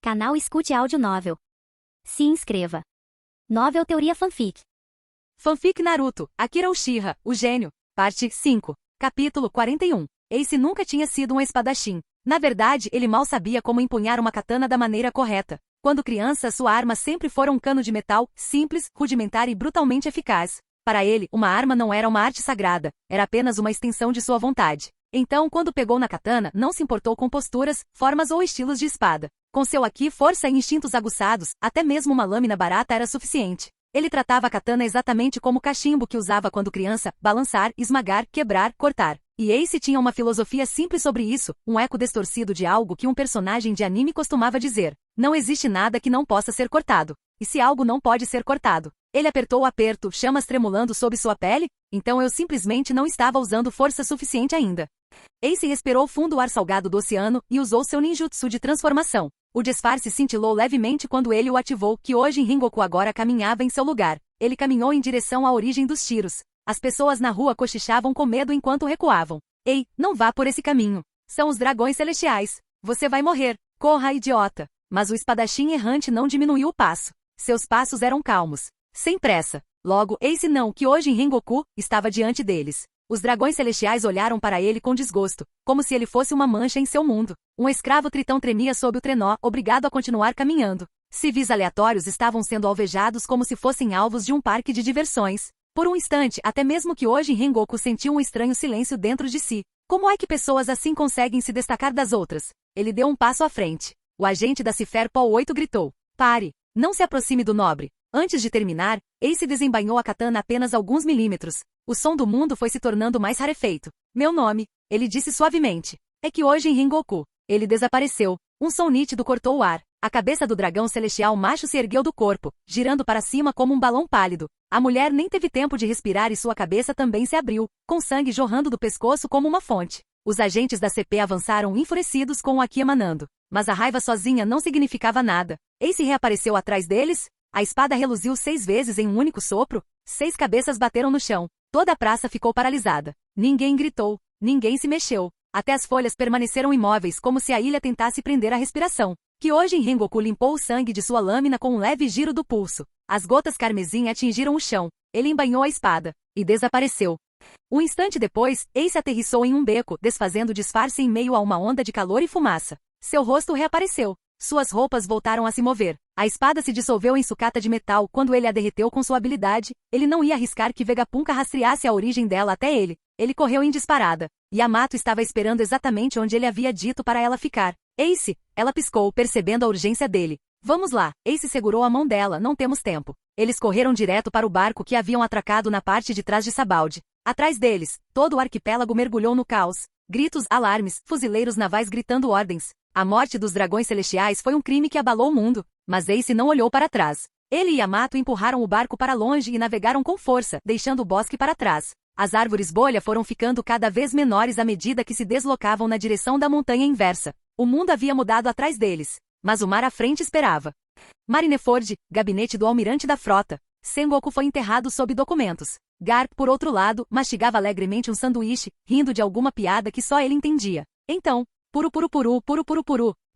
Canal Escute Áudio Novel. Se inscreva. Novel Teoria Fanfic. Fanfic Naruto, Akira Uchiha, o gênio. Parte 5. Capítulo 41. Ace nunca tinha sido um espadachim. Na verdade, ele mal sabia como empunhar uma katana da maneira correta. Quando criança, sua arma sempre fora um cano de metal, simples, rudimentar e brutalmente eficaz. Para ele, uma arma não era uma arte sagrada, era apenas uma extensão de sua vontade. Então, quando pegou na katana, não se importou com posturas, formas ou estilos de espada. Com seu Aki, força e instintos aguçados, até mesmo uma lâmina barata era suficiente. Ele tratava a katana exatamente como o cachimbo que usava quando criança, balançar, esmagar, quebrar, cortar. E Ace tinha uma filosofia simples sobre isso, um eco distorcido de algo que um personagem de anime costumava dizer. Não existe nada que não possa ser cortado. E se algo não pode ser cortado? Ele apertou o aperto, chamas tremulando sob sua pele? Então eu simplesmente não estava usando força suficiente ainda. Ace respirou fundo o ar salgado do oceano e usou seu ninjutsu de transformação. O disfarce cintilou levemente quando ele o ativou, que hoje Rengoku agora caminhava em seu lugar. Ele caminhou em direção à origem dos tiros. As pessoas na rua cochichavam com medo enquanto recuavam. Ei, não vá por esse caminho. São os dragões celestiais. Você vai morrer. Corra, idiota. Mas o espadachim errante não diminuiu o passo. Seus passos eram calmos. Sem pressa. Logo, Ace não, que hoje Rengoku estava diante deles. Os dragões celestiais olharam para ele com desgosto, como se ele fosse uma mancha em seu mundo. Um escravo tritão tremia sob o trenó, obrigado a continuar caminhando. Civis aleatórios estavam sendo alvejados como se fossem alvos de um parque de diversões. Por um instante, até mesmo que hoje Rengoku sentiu um estranho silêncio dentro de si. Como é que pessoas assim conseguem se destacar das outras? Ele deu um passo à frente. O agente da Cifer Paul 8 gritou. Pare! Não se aproxime do nobre. Antes de terminar, Ace desembainhou a katana apenas alguns milímetros. O som do mundo foi se tornando mais rarefeito. Meu nome, ele disse suavemente. É que hoje em Rengoku. Ele desapareceu. Um som nítido cortou o ar. A cabeça do dragão celestial macho se ergueu do corpo, girando para cima como um balão pálido. A mulher nem teve tempo de respirar e sua cabeça também se abriu, com sangue jorrando do pescoço como uma fonte. Os agentes da CP avançaram enfurecidos com o Aki emanando. Mas a raiva sozinha não significava nada. Ace reapareceu atrás deles? A espada reluziu 6 vezes em um único sopro. 6 cabeças bateram no chão. Toda a praça ficou paralisada. Ninguém gritou. Ninguém se mexeu. Até as folhas permaneceram imóveis como se a ilha tentasse prender a respiração. Que hoje Rengoku limpou o sangue de sua lâmina com um leve giro do pulso. As gotas carmesim atingiram o chão. Ele embainhou a espada. E desapareceu. Um instante depois, Ace aterrissou em um beco, desfazendo o disfarce em meio a uma onda de calor e fumaça. Seu rosto reapareceu. Suas roupas voltaram a se mover. A espada se dissolveu em sucata de metal quando ele a derreteu com sua habilidade. Ele não ia arriscar que Vegapunk rastreasse a origem dela até ele. Ele correu em disparada. Yamato estava esperando exatamente onde ele havia dito para ela ficar. Ace! Ela piscou, percebendo a urgência dele. Vamos lá. Ace segurou a mão dela, não temos tempo. Eles correram direto para o barco que haviam atracado na parte de trás de Sabaldi. Atrás deles, todo o arquipélago mergulhou no caos. Gritos, alarmes, fuzileiros navais gritando ordens. A morte dos dragões celestiais foi um crime que abalou o mundo, mas Ace não olhou para trás. Ele e Yamato empurraram o barco para longe e navegaram com força, deixando o bosque para trás. As árvores bolha foram ficando cada vez menores à medida que se deslocavam na direção da montanha inversa. O mundo havia mudado atrás deles, mas o mar à frente esperava. Marineford, gabinete do almirante da frota. Sengoku foi enterrado sob documentos. Garp, por outro lado, mastigava alegremente um sanduíche, rindo de alguma piada que só ele entendia. Então, puru,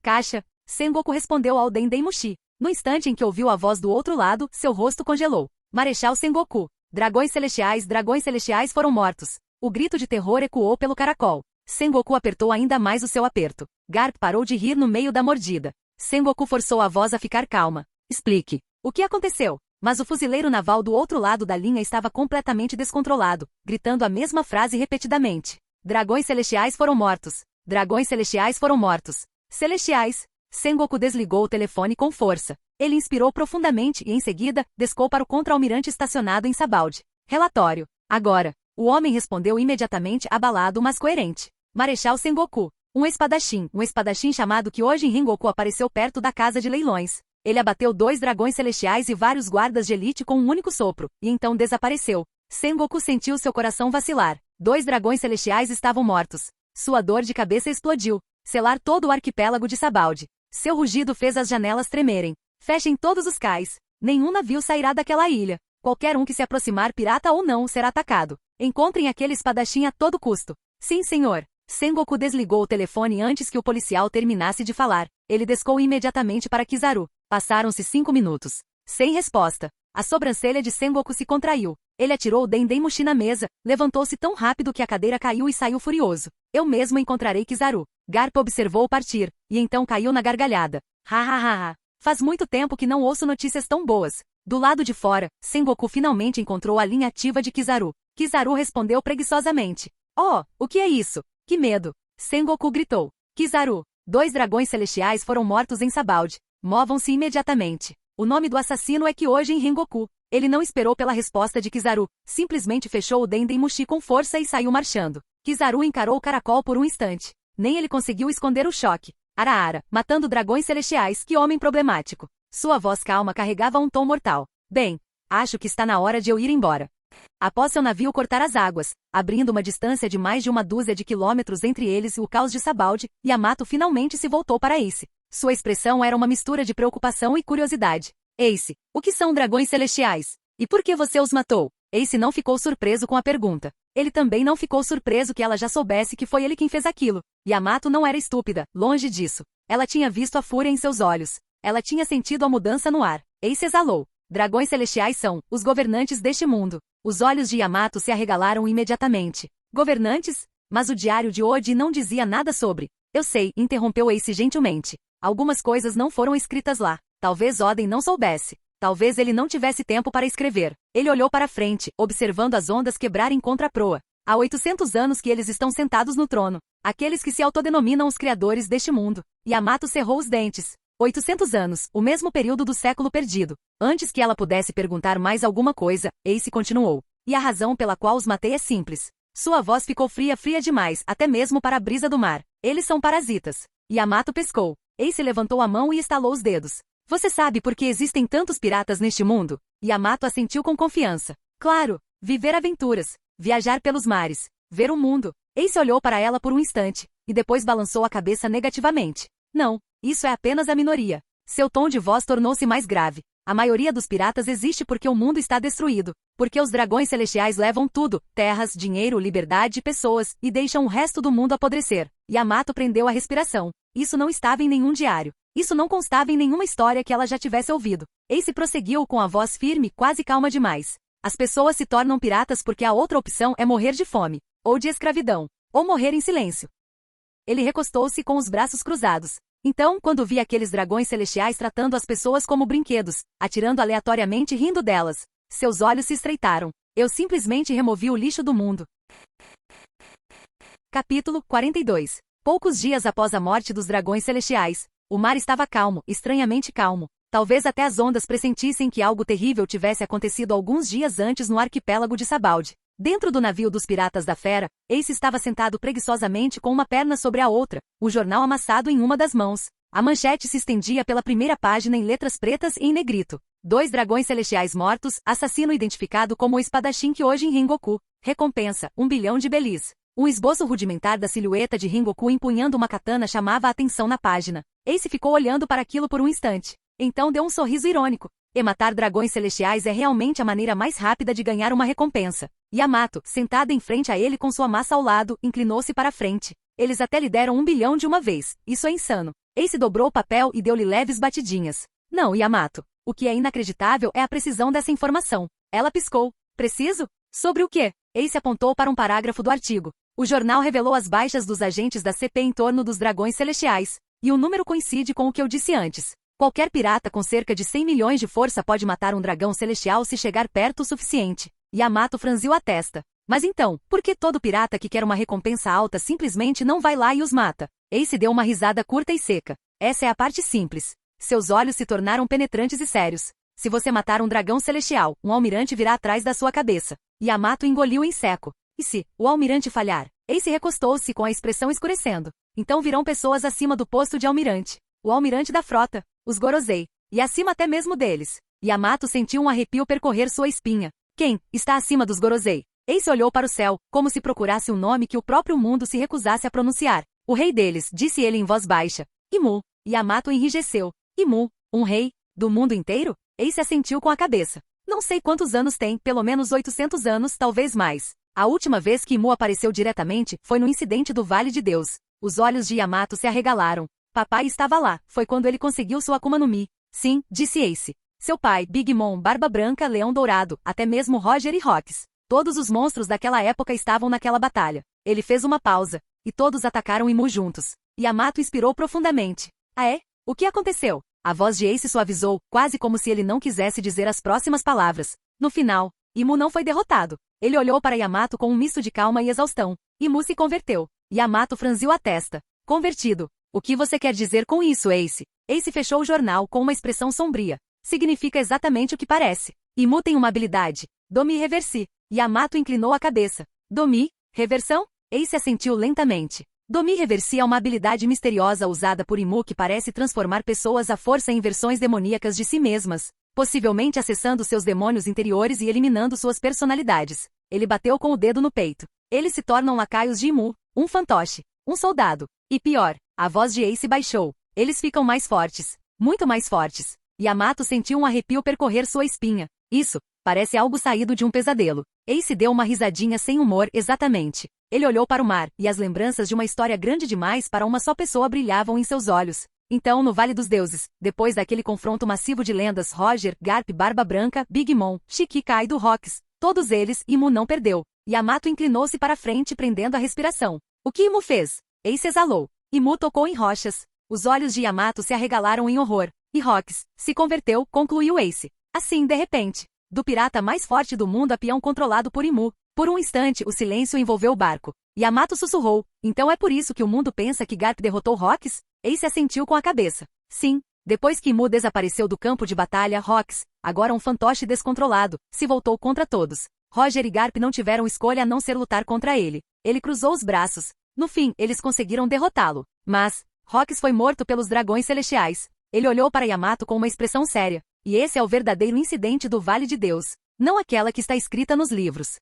caixa, Sengoku respondeu ao Dendemushi. No instante em que ouviu a voz do outro lado, seu rosto congelou. Marechal Sengoku. Dragões celestiais foram mortos. O grito de terror ecoou pelo caracol. Sengoku apertou ainda mais o seu aperto. Garp parou de rir no meio da mordida. Sengoku forçou a voz a ficar calma. Explique. O que aconteceu? Mas o fuzileiro naval do outro lado da linha estava completamente descontrolado, gritando a mesma frase repetidamente. Dragões celestiais foram mortos. Dragões celestiais foram mortos. Celestiais. Sengoku desligou o telefone com força. Ele inspirou profundamente e, em seguida, descou para o contra-almirante estacionado em Sabaldi. Relatório. Agora. O homem respondeu imediatamente abalado mas coerente. Marechal Sengoku. Um espadachim chamado que hoje em Rengoku apareceu perto da casa de leilões. Ele abateu 2 dragões celestiais e vários guardas de elite com um único sopro, e então desapareceu. Sengoku sentiu seu coração vacilar. 2 dragões celestiais estavam mortos. Sua dor de cabeça explodiu. Selar todo o arquipélago de Sabaldi. Seu rugido fez as janelas tremerem. Fechem todos os cais. Nenhum navio sairá daquela ilha. Qualquer um que se aproximar, pirata ou não, será atacado. Encontrem aquele espadachim a todo custo. Sim, senhor. Sengoku desligou o telefone antes que o policial terminasse de falar. Ele desceu imediatamente para Kizaru. Passaram-se 5 minutos. Sem resposta. A sobrancelha de Sengoku se contraiu. Ele atirou o Dendemushi na mesa, levantou-se tão rápido que a cadeira caiu e saiu furioso. Eu mesmo encontrarei Kizaru. Garp observou-o partir, e então caiu na gargalhada. Ha ha ha ha. Faz muito tempo que não ouço notícias tão boas. Do lado de fora, Sengoku finalmente encontrou a linha ativa de Kizaru. Kizaru respondeu preguiçosamente. Oh, o que é isso? Que medo! Sengoku gritou. Kizaru. 2 dragões celestiais foram mortos em Sabaody. Movam-se imediatamente. O nome do assassino é Kyoji em Rengoku. Ele não esperou pela resposta de Kizaru, simplesmente fechou o Dendemushi com força e saiu marchando. Kizaru encarou o caracol por um instante. Nem ele conseguiu esconder o choque. Araara, matando dragões celestiais, que homem problemático. Sua voz calma carregava um tom mortal. Bem, acho que está na hora de eu ir embora. Após seu navio cortar as águas, abrindo uma distância de mais de 12 de quilômetros entre eles e o caos de Sabaody, Yamato finalmente se voltou para Ace. Sua expressão era uma mistura de preocupação e curiosidade. Ace, o que são dragões celestiais? E por que você os matou? Ace não ficou surpreso com a pergunta. Ele também não ficou surpreso que ela já soubesse que foi ele quem fez aquilo. Yamato não era estúpida, longe disso. Ela tinha visto a fúria em seus olhos. Ela tinha sentido a mudança no ar. Ace exalou. Dragões celestiais são os governantes deste mundo. Os olhos de Yamato se arregalaram imediatamente. Governantes? Mas o diário de Oji não dizia nada sobre. Eu sei, interrompeu Ace gentilmente. Algumas coisas não foram escritas lá. Talvez Oden não soubesse. Talvez ele não tivesse tempo para escrever. Ele olhou para frente, observando as ondas quebrarem contra a proa. Há 800 anos que eles estão sentados no trono. Aqueles que se autodenominam os criadores deste mundo. Yamato cerrou os dentes. 800 anos, o mesmo período do século perdido. Antes que ela pudesse perguntar mais alguma coisa, Ace continuou. E a razão pela qual os matei é simples. Sua voz ficou fria demais, até mesmo para a brisa do mar. Eles são parasitas. Yamato pescou. Ace levantou a mão e estalou os dedos. Você sabe por que existem tantos piratas neste mundo? Yamato assentiu com confiança. Claro, viver aventuras, viajar pelos mares, ver o mundo. Ace olhou para ela por um instante, e depois balançou a cabeça negativamente. Não, isso é apenas a minoria. Seu tom de voz tornou-se mais grave. A maioria dos piratas existe porque o mundo está destruído. Porque os dragões celestiais levam tudo, terras, dinheiro, liberdade e pessoas, e deixam o resto do mundo apodrecer. Yamato prendeu a respiração. Isso não estava em nenhum diário. Isso não constava em nenhuma história que ela já tivesse ouvido. Ace prosseguiu com a voz firme, quase calma demais. As pessoas se tornam piratas porque a outra opção é morrer de fome, ou de escravidão, ou morrer em silêncio. Ele recostou-se com os braços cruzados. Então, quando vi aqueles dragões celestiais tratando as pessoas como brinquedos, atirando aleatoriamente e rindo delas, seus olhos se estreitaram. Eu simplesmente removi o lixo do mundo. Capítulo 42. Poucos dias após a morte dos dragões celestiais, o mar estava calmo, estranhamente calmo. Talvez até as ondas pressentissem que algo terrível tivesse acontecido alguns dias antes no arquipélago de Sabaody. Dentro do navio dos Piratas da Fera, Ace estava sentado preguiçosamente com uma perna sobre a outra, o jornal amassado em uma das mãos. A manchete se estendia pela primeira página em letras pretas e em negrito. 2 dragões celestiais mortos, assassino identificado como o espadachim Kyoji em Rengoku. Recompensa, 1 bilhão de belis. Um esboço rudimentar da silhueta de Rengoku empunhando uma katana chamava a atenção na página. Ace ficou olhando para aquilo por um instante. Então deu um sorriso irônico. E matar dragões celestiais é realmente a maneira mais rápida de ganhar uma recompensa. Yamato, sentada em frente a ele com sua massa ao lado, inclinou-se para a frente. Eles até lhe deram 1 bilhão de uma vez. Isso é insano. Ace dobrou o papel e deu-lhe leves batidinhas. Não, Yamato. O que é inacreditável é a precisão dessa informação. Ela piscou. Preciso? Sobre o quê? Ace apontou para um parágrafo do artigo. O jornal revelou as baixas dos agentes da CP em torno dos dragões celestiais. E o número coincide com o que eu disse antes. Qualquer pirata com cerca de 100 milhões de força pode matar um dragão celestial se chegar perto o suficiente. Yamato franziu a testa. Mas então, por que todo pirata que quer uma recompensa alta simplesmente não vai lá e os mata? Ace deu uma risada curta e seca. Essa é a parte simples. Seus olhos se tornaram penetrantes e sérios. Se você matar um dragão celestial, um almirante virá atrás da sua cabeça. Yamato engoliu em seco. E se o almirante falhar? Ace recostou-se com a expressão escurecendo. Então virão pessoas acima do posto de almirante. O almirante da frota. Os Gorosei. E acima até mesmo deles. Yamato sentiu um arrepio percorrer sua espinha. Quem está acima dos Gorosei? Ace olhou para o céu, como se procurasse um nome que o próprio mundo se recusasse a pronunciar. O rei deles, disse ele em voz baixa. Imu. Yamato enrijeceu. Imu, um rei? Do mundo inteiro? Ace assentiu com a cabeça. Não sei quantos anos tem, pelo menos 800 anos, talvez mais. A última vez que Imu apareceu diretamente foi no incidente do Vale de Deus. Os olhos de Yamato se arregalaram. Papai estava lá, foi quando ele conseguiu sua Akuma no Mi. Sim, disse Ace. Seu pai, Big Mom, Barba Branca, Leão Dourado, até mesmo Roger e Rox. Todos os monstros daquela época estavam naquela batalha. Ele fez uma pausa, e todos atacaram Imu juntos. Yamato inspirou profundamente. Ah é? O que aconteceu? A voz de Ace suavizou, quase como se ele não quisesse dizer as próximas palavras. No final, Imu não foi derrotado. Ele olhou para Yamato com um misto de calma e exaustão. Imu se converteu. Yamato franziu a testa. Convertido. O que você quer dizer com isso, Ace? Ace fechou o jornal com uma expressão sombria. Significa exatamente o que parece. Imu tem uma habilidade. Domi Reversi. Yamato inclinou a cabeça. Domi? Reversão? Ace assentiu lentamente. Domi Reversi é uma habilidade misteriosa usada por Imu que parece transformar pessoas à força em versões demoníacas de si mesmas, possivelmente acessando seus demônios interiores e eliminando suas personalidades. Ele bateu com o dedo no peito. Eles se tornam lacaios de Imu, um fantoche, um soldado. E pior, a voz de Ace baixou. Eles ficam mais fortes. Muito mais fortes. Yamato sentiu um arrepio percorrer sua espinha. Isso, parece algo saído de um pesadelo. Ace deu uma risadinha sem humor exatamente. Ele olhou para o mar, e as lembranças de uma história grande demais para uma só pessoa brilhavam em seus olhos. Então, no Vale dos Deuses, depois daquele confronto massivo de lendas, Roger, Garp, Barba Branca, Big Mom, Shiki Kaido, Rox, todos eles, Imu não perdeu. Yamato inclinou-se para frente prendendo a respiração. O que Imu fez? Ace exalou. Imu tocou em rochas. Os olhos de Yamato se arregalaram em horror. E Rox se converteu, concluiu Ace. Assim, de repente, do pirata mais forte do mundo a peão controlado por Imu. Por um instante, o silêncio envolveu o barco. Yamato sussurrou. Então é por isso que o mundo pensa que Garp derrotou Rox? Ace assentiu com a cabeça. Sim. Depois que Imu desapareceu do campo de batalha, Rox, agora um fantoche descontrolado, se voltou contra todos. Roger e Garp não tiveram escolha a não ser lutar contra ele. Ele cruzou os braços. No fim, eles conseguiram derrotá-lo. Mas, Rox foi morto pelos dragões celestiais. Ele olhou para Yamato com uma expressão séria. E esse é o verdadeiro incidente do Vale de Deus. Não aquela que está escrita nos livros.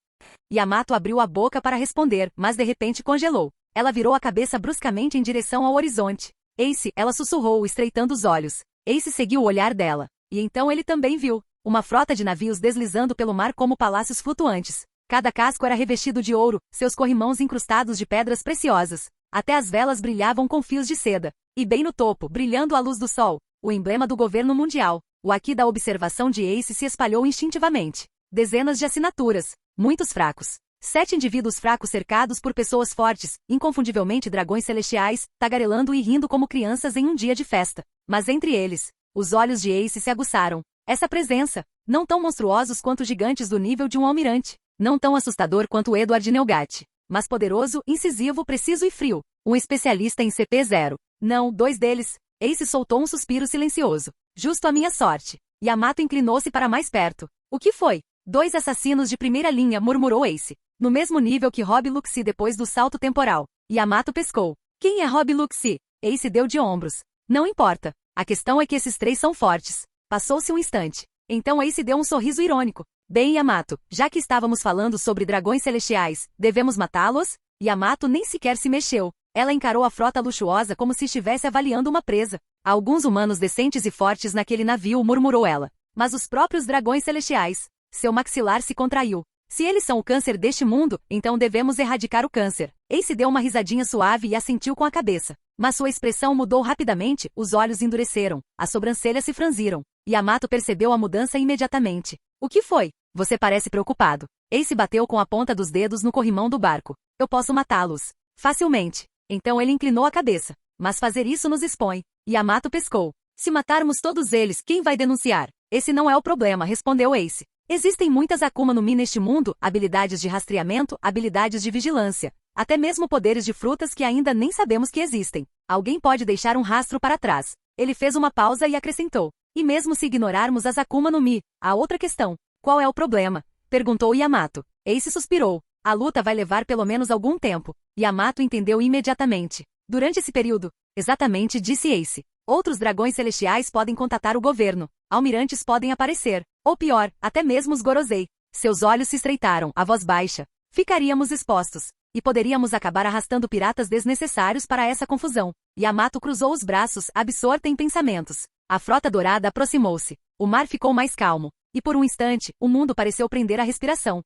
Yamato abriu a boca para responder, mas de repente congelou. Ela virou a cabeça bruscamente em direção ao horizonte. Ace, ela sussurrou, estreitando os olhos. Ace seguiu o olhar dela. E então ele também viu uma frota de navios deslizando pelo mar como palácios flutuantes. Cada casco era revestido de ouro, seus corrimãos incrustados de pedras preciosas. Até as velas brilhavam com fios de seda. E bem no topo, brilhando à luz do sol, o emblema do governo mundial. O aqui da observação de Ace se espalhou instintivamente. Dezenas de assinaturas. Muitos fracos. 7 indivíduos fracos cercados por pessoas fortes, inconfundivelmente dragões celestiais, tagarelando e rindo como crianças em um dia de festa. Mas entre eles, os olhos de Ace se aguçaram. Essa presença, não tão monstruosos quanto gigantes do nível de um almirante, não tão assustador quanto Edward Neugat, mas poderoso, incisivo, preciso e frio. Um especialista em CP0. Não, 2 deles. Ace soltou um suspiro silencioso. Justo a minha sorte. Yamato inclinou-se para mais perto. O que foi? 2 assassinos de primeira linha, murmurou Ace. No mesmo nível que Rob Luxi depois do salto temporal. Yamato pescou. Quem é Rob Luxi? Ace deu de ombros. Não importa. A questão é que esses 3 são fortes. Passou-se um instante. Então Ace deu um sorriso irônico. Bem, Yamato, já que estávamos falando sobre dragões celestiais, devemos matá-los? Yamato nem sequer se mexeu. Ela encarou a frota luxuosa como se estivesse avaliando uma presa. Há alguns humanos decentes e fortes naquele navio, murmurou ela. Mas os próprios dragões celestiais. Seu maxilar se contraiu. Se eles são o câncer deste mundo, então devemos erradicar o câncer. Ace deu uma risadinha suave e assentiu com a cabeça. Mas sua expressão mudou rapidamente, os olhos endureceram, as sobrancelhas se franziram. Yamato percebeu a mudança imediatamente. O que foi? Você parece preocupado. Ace bateu com a ponta dos dedos no corrimão do barco. Eu posso matá-los. Facilmente. Então ele inclinou a cabeça. Mas fazer isso nos expõe. Yamato pescou. Se matarmos todos eles, quem vai denunciar? Esse não é o problema, respondeu Ace. Existem muitas Akuma no Mi neste mundo, habilidades de rastreamento, habilidades de vigilância, até mesmo poderes de frutas que ainda nem sabemos que existem. Alguém pode deixar um rastro para trás. Ele fez uma pausa e acrescentou. E mesmo se ignorarmos as Akuma no Mi, há outra questão. Qual é o problema? Perguntou Yamato. Ace suspirou. A luta vai levar pelo menos algum tempo. Yamato entendeu imediatamente. Durante esse período, exatamente, disse Ace. Outros dragões celestiais podem contatar o governo. Almirantes podem aparecer. Ou pior, até mesmo os Gorosei. Seus olhos se estreitaram, a voz baixa. Ficaríamos expostos. E poderíamos acabar arrastando piratas desnecessários para essa confusão. Yamato cruzou os braços, absorta em pensamentos. A frota dourada aproximou-se. O mar ficou mais calmo. E por um instante, o mundo pareceu prender a respiração.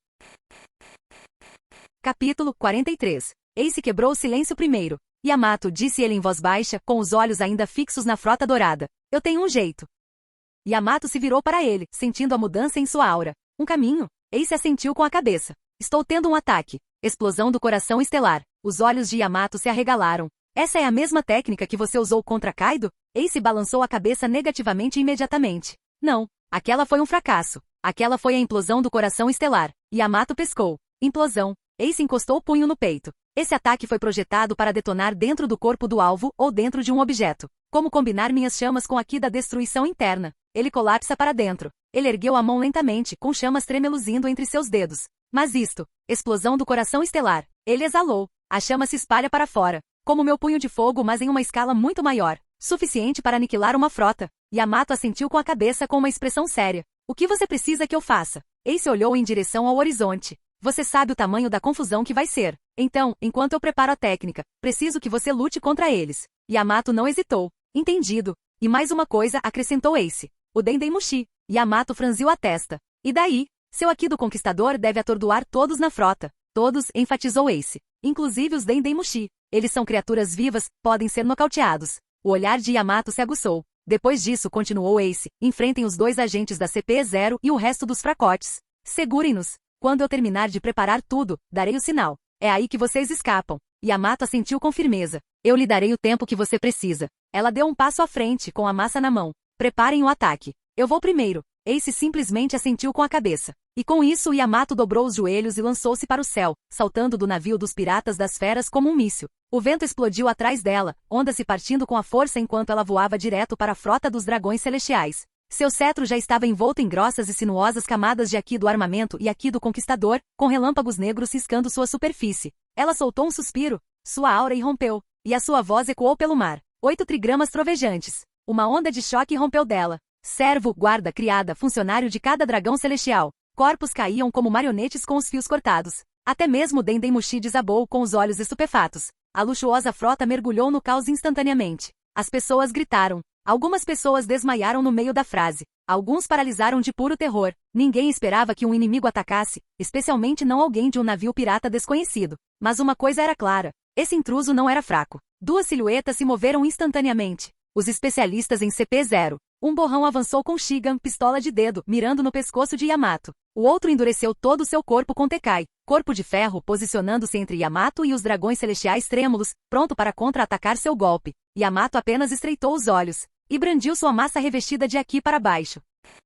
Capítulo 43. Ace quebrou o silêncio primeiro. Yamato, disse ele em voz baixa, com os olhos ainda fixos na frota dourada. Eu tenho um jeito. Yamato se virou para ele, sentindo a mudança em sua aura. Um caminho? Ace assentiu com a cabeça. Estou tendo um ataque. Explosão do coração estelar. Os olhos de Yamato se arregalaram. Essa é a mesma técnica que você usou contra Kaido? Ace balançou a cabeça negativamente imediatamente. Não. Aquela foi um fracasso. Aquela foi a implosão do coração estelar. Yamato pescou. Implosão. Ace encostou o punho no peito. Esse ataque foi projetado para detonar dentro do corpo do alvo ou dentro de um objeto. Como combinar minhas chamas com a ki da destruição interna? Ele colapsa para dentro. Ele ergueu a mão lentamente, com chamas tremeluzindo entre seus dedos. Mas isto, explosão do coração estelar. Ele exalou. A chama se espalha para fora. Como meu punho de fogo, mas em uma escala muito maior. Suficiente para aniquilar uma frota. Yamato assentiu com a cabeça com uma expressão séria. O que você precisa que eu faça? Ace olhou em direção ao horizonte. Você sabe o tamanho da confusão que vai ser. Então, enquanto eu preparo a técnica, preciso que você lute contra eles. Yamato não hesitou. Entendido. E mais uma coisa, acrescentou Ace. O Dendemushi. Yamato franziu a testa. E daí? Seu Aki do Conquistador deve atordoar todos na frota. Todos, enfatizou Ace. Inclusive os Dendemushi. Eles são criaturas vivas, podem ser nocauteados. O olhar de Yamato se aguçou. Depois disso, continuou Ace, enfrentem os 2 agentes da CP0 e o resto dos fracotes. Segurem-nos. Quando eu terminar de preparar tudo, darei o sinal. É aí que vocês escapam. Yamato assentiu com firmeza. Eu lhe darei o tempo que você precisa. Ela deu um passo à frente, com a massa na mão. Preparem o ataque. Eu vou primeiro. Ace simplesmente assentiu com a cabeça. E com isso Yamato dobrou os joelhos e lançou-se para o céu, saltando do navio dos piratas das feras como um míssil. O vento explodiu atrás dela, ondas se partindo com a força enquanto ela voava direto para a frota dos dragões celestiais. Seu cetro já estava envolto em grossas e sinuosas camadas de Aki do armamento e Aki do conquistador, com relâmpagos negros ciscando sua superfície. Ela soltou um suspiro, sua aura irrompeu, e a sua voz ecoou pelo mar. 8 trigramas trovejantes. Uma onda de choque rompeu dela. Servo, guarda, criada, funcionário de cada dragão celestial. Corpos caíam como marionetes com os fios cortados. Até mesmo Dendemushi desabou com os olhos estupefatos. A luxuosa frota mergulhou no caos instantaneamente. As pessoas gritaram. Algumas pessoas desmaiaram no meio da frase. Alguns paralisaram de puro terror. Ninguém esperava que um inimigo atacasse, especialmente não alguém de um navio pirata desconhecido. Mas uma coisa era clara. Esse intruso não era fraco. 2 silhuetas se moveram instantaneamente. Os especialistas em CP0. Um borrão avançou com Shigan, pistola de dedo, mirando no pescoço de Yamato. O outro endureceu todo o seu corpo com Tekai, corpo de ferro, posicionando-se entre Yamato e os dragões celestiais trêmulos, pronto para contra-atacar seu golpe. Yamato apenas estreitou os olhos e brandiu sua massa revestida de Aki para baixo.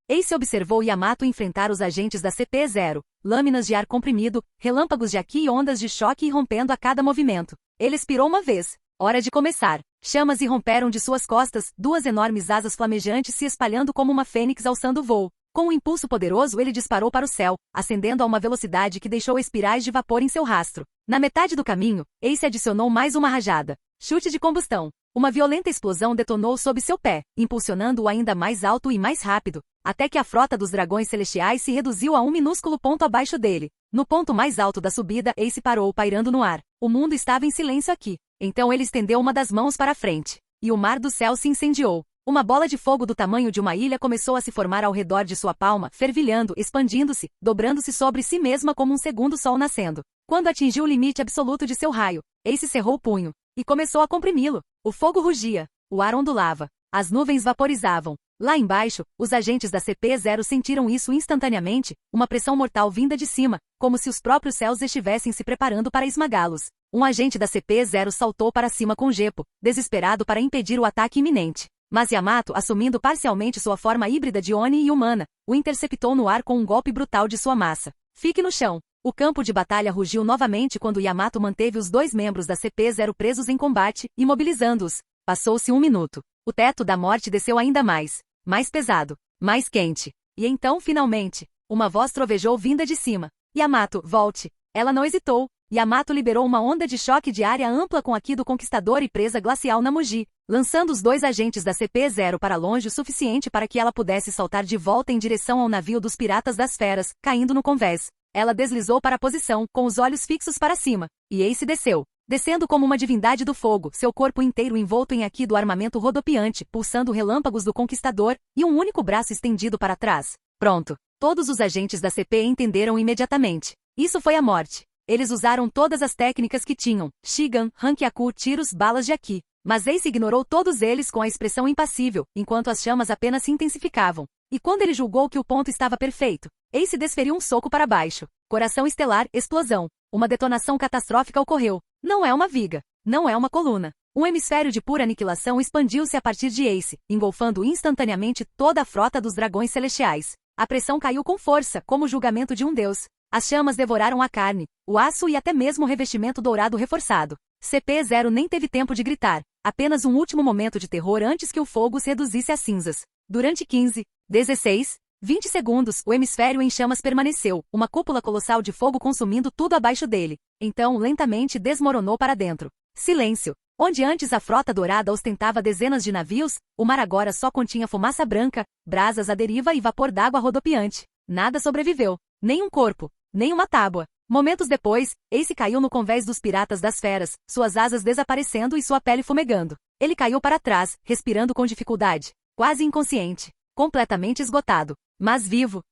Ace observou Yamato enfrentar os agentes da CP0, lâminas de ar comprimido, relâmpagos de Aki e ondas de choque irrompendo a cada movimento. Ele expirou uma vez. Hora de começar. Chamas irromperam de suas costas, 2 enormes asas flamejantes se espalhando como uma fênix alçando voo. Com um impulso poderoso ele disparou para o céu, ascendendo a uma velocidade que deixou espirais de vapor em seu rastro. Na metade do caminho, Ace adicionou mais uma rajada. Chute de combustão. Uma violenta explosão detonou sob seu pé, impulsionando-o ainda mais alto e mais rápido, até que a frota dos dragões celestiais se reduziu a um minúsculo ponto abaixo dele. No ponto mais alto da subida, Ace parou pairando no ar. O mundo estava em silêncio aqui. Então ele estendeu uma das mãos para a frente. E o mar do céu se incendiou. Uma bola de fogo do tamanho de uma ilha começou a se formar ao redor de sua palma, fervilhando, expandindo-se, dobrando-se sobre si mesma como um segundo sol nascendo. Quando atingiu o limite absoluto de seu raio, Ace cerrou o punho e começou a comprimi-lo. O fogo rugia. O ar ondulava. As nuvens vaporizavam. Lá embaixo, os agentes da CP0 sentiram isso instantaneamente, uma pressão mortal vinda de cima, como se os próprios céus estivessem se preparando para esmagá-los. Um agente da CP0 saltou para cima com Gepo, desesperado para impedir o ataque iminente. Mas Yamato, assumindo parcialmente sua forma híbrida de Oni e humana, o interceptou no ar com um golpe brutal de sua massa. Fique no chão. O campo de batalha rugiu novamente quando Yamato manteve os 2 membros da CP0 presos em combate, imobilizando-os. Passou-se 1 minuto. O teto da morte desceu ainda mais. Mais pesado. Mais quente. E então, finalmente, uma voz trovejou vinda de cima. Yamato, volte. Ela não hesitou. Yamato liberou uma onda de choque de área ampla com Aki do Conquistador e presa glacial na Mugi, lançando os 2 agentes da CP0 para longe o suficiente para que ela pudesse saltar de volta em direção ao navio dos piratas das feras, caindo no convés. Ela deslizou para a posição, com os olhos fixos para cima, e Ace desceu. Descendo como uma divindade do fogo, seu corpo inteiro envolto em Aki do armamento rodopiante, pulsando relâmpagos do Conquistador, e um único braço estendido para trás. Pronto. Todos os agentes da CP entenderam imediatamente. Isso foi a morte. Eles usaram todas as técnicas que tinham, Shigan, Hankyaku, tiros, balas de Aki. Mas Ace ignorou todos eles com a expressão impassível, enquanto as chamas apenas se intensificavam. E quando ele julgou que o ponto estava perfeito, Ace desferiu um soco para baixo. Coração estelar, explosão. Uma detonação catastrófica ocorreu. Não é uma viga. Não é uma coluna. Um hemisfério de pura aniquilação expandiu-se a partir de Ace, engolfando instantaneamente toda a frota dos dragões celestiais. A pressão caiu com força, como o julgamento de um deus. As chamas devoraram a carne, o aço e até mesmo o revestimento dourado reforçado. CP0 nem teve tempo de gritar, apenas um último momento de terror antes que o fogo se reduzisse a cinzas. Durante 15, 16, 20 segundos, o hemisfério em chamas permaneceu, uma cúpula colossal de fogo consumindo tudo abaixo dele. Então, lentamente desmoronou para dentro. Silêncio. Onde antes a frota dourada ostentava dezenas de navios, o mar agora só continha fumaça branca, brasas à deriva e vapor d'água rodopiante. Nada sobreviveu. Nem um corpo, nem uma tábua. Momentos depois, Ace caiu no convés dos piratas das feras, suas asas desaparecendo e sua pele fumegando. Ele caiu para trás, respirando com dificuldade. Quase inconsciente. Completamente esgotado. Mas vivo.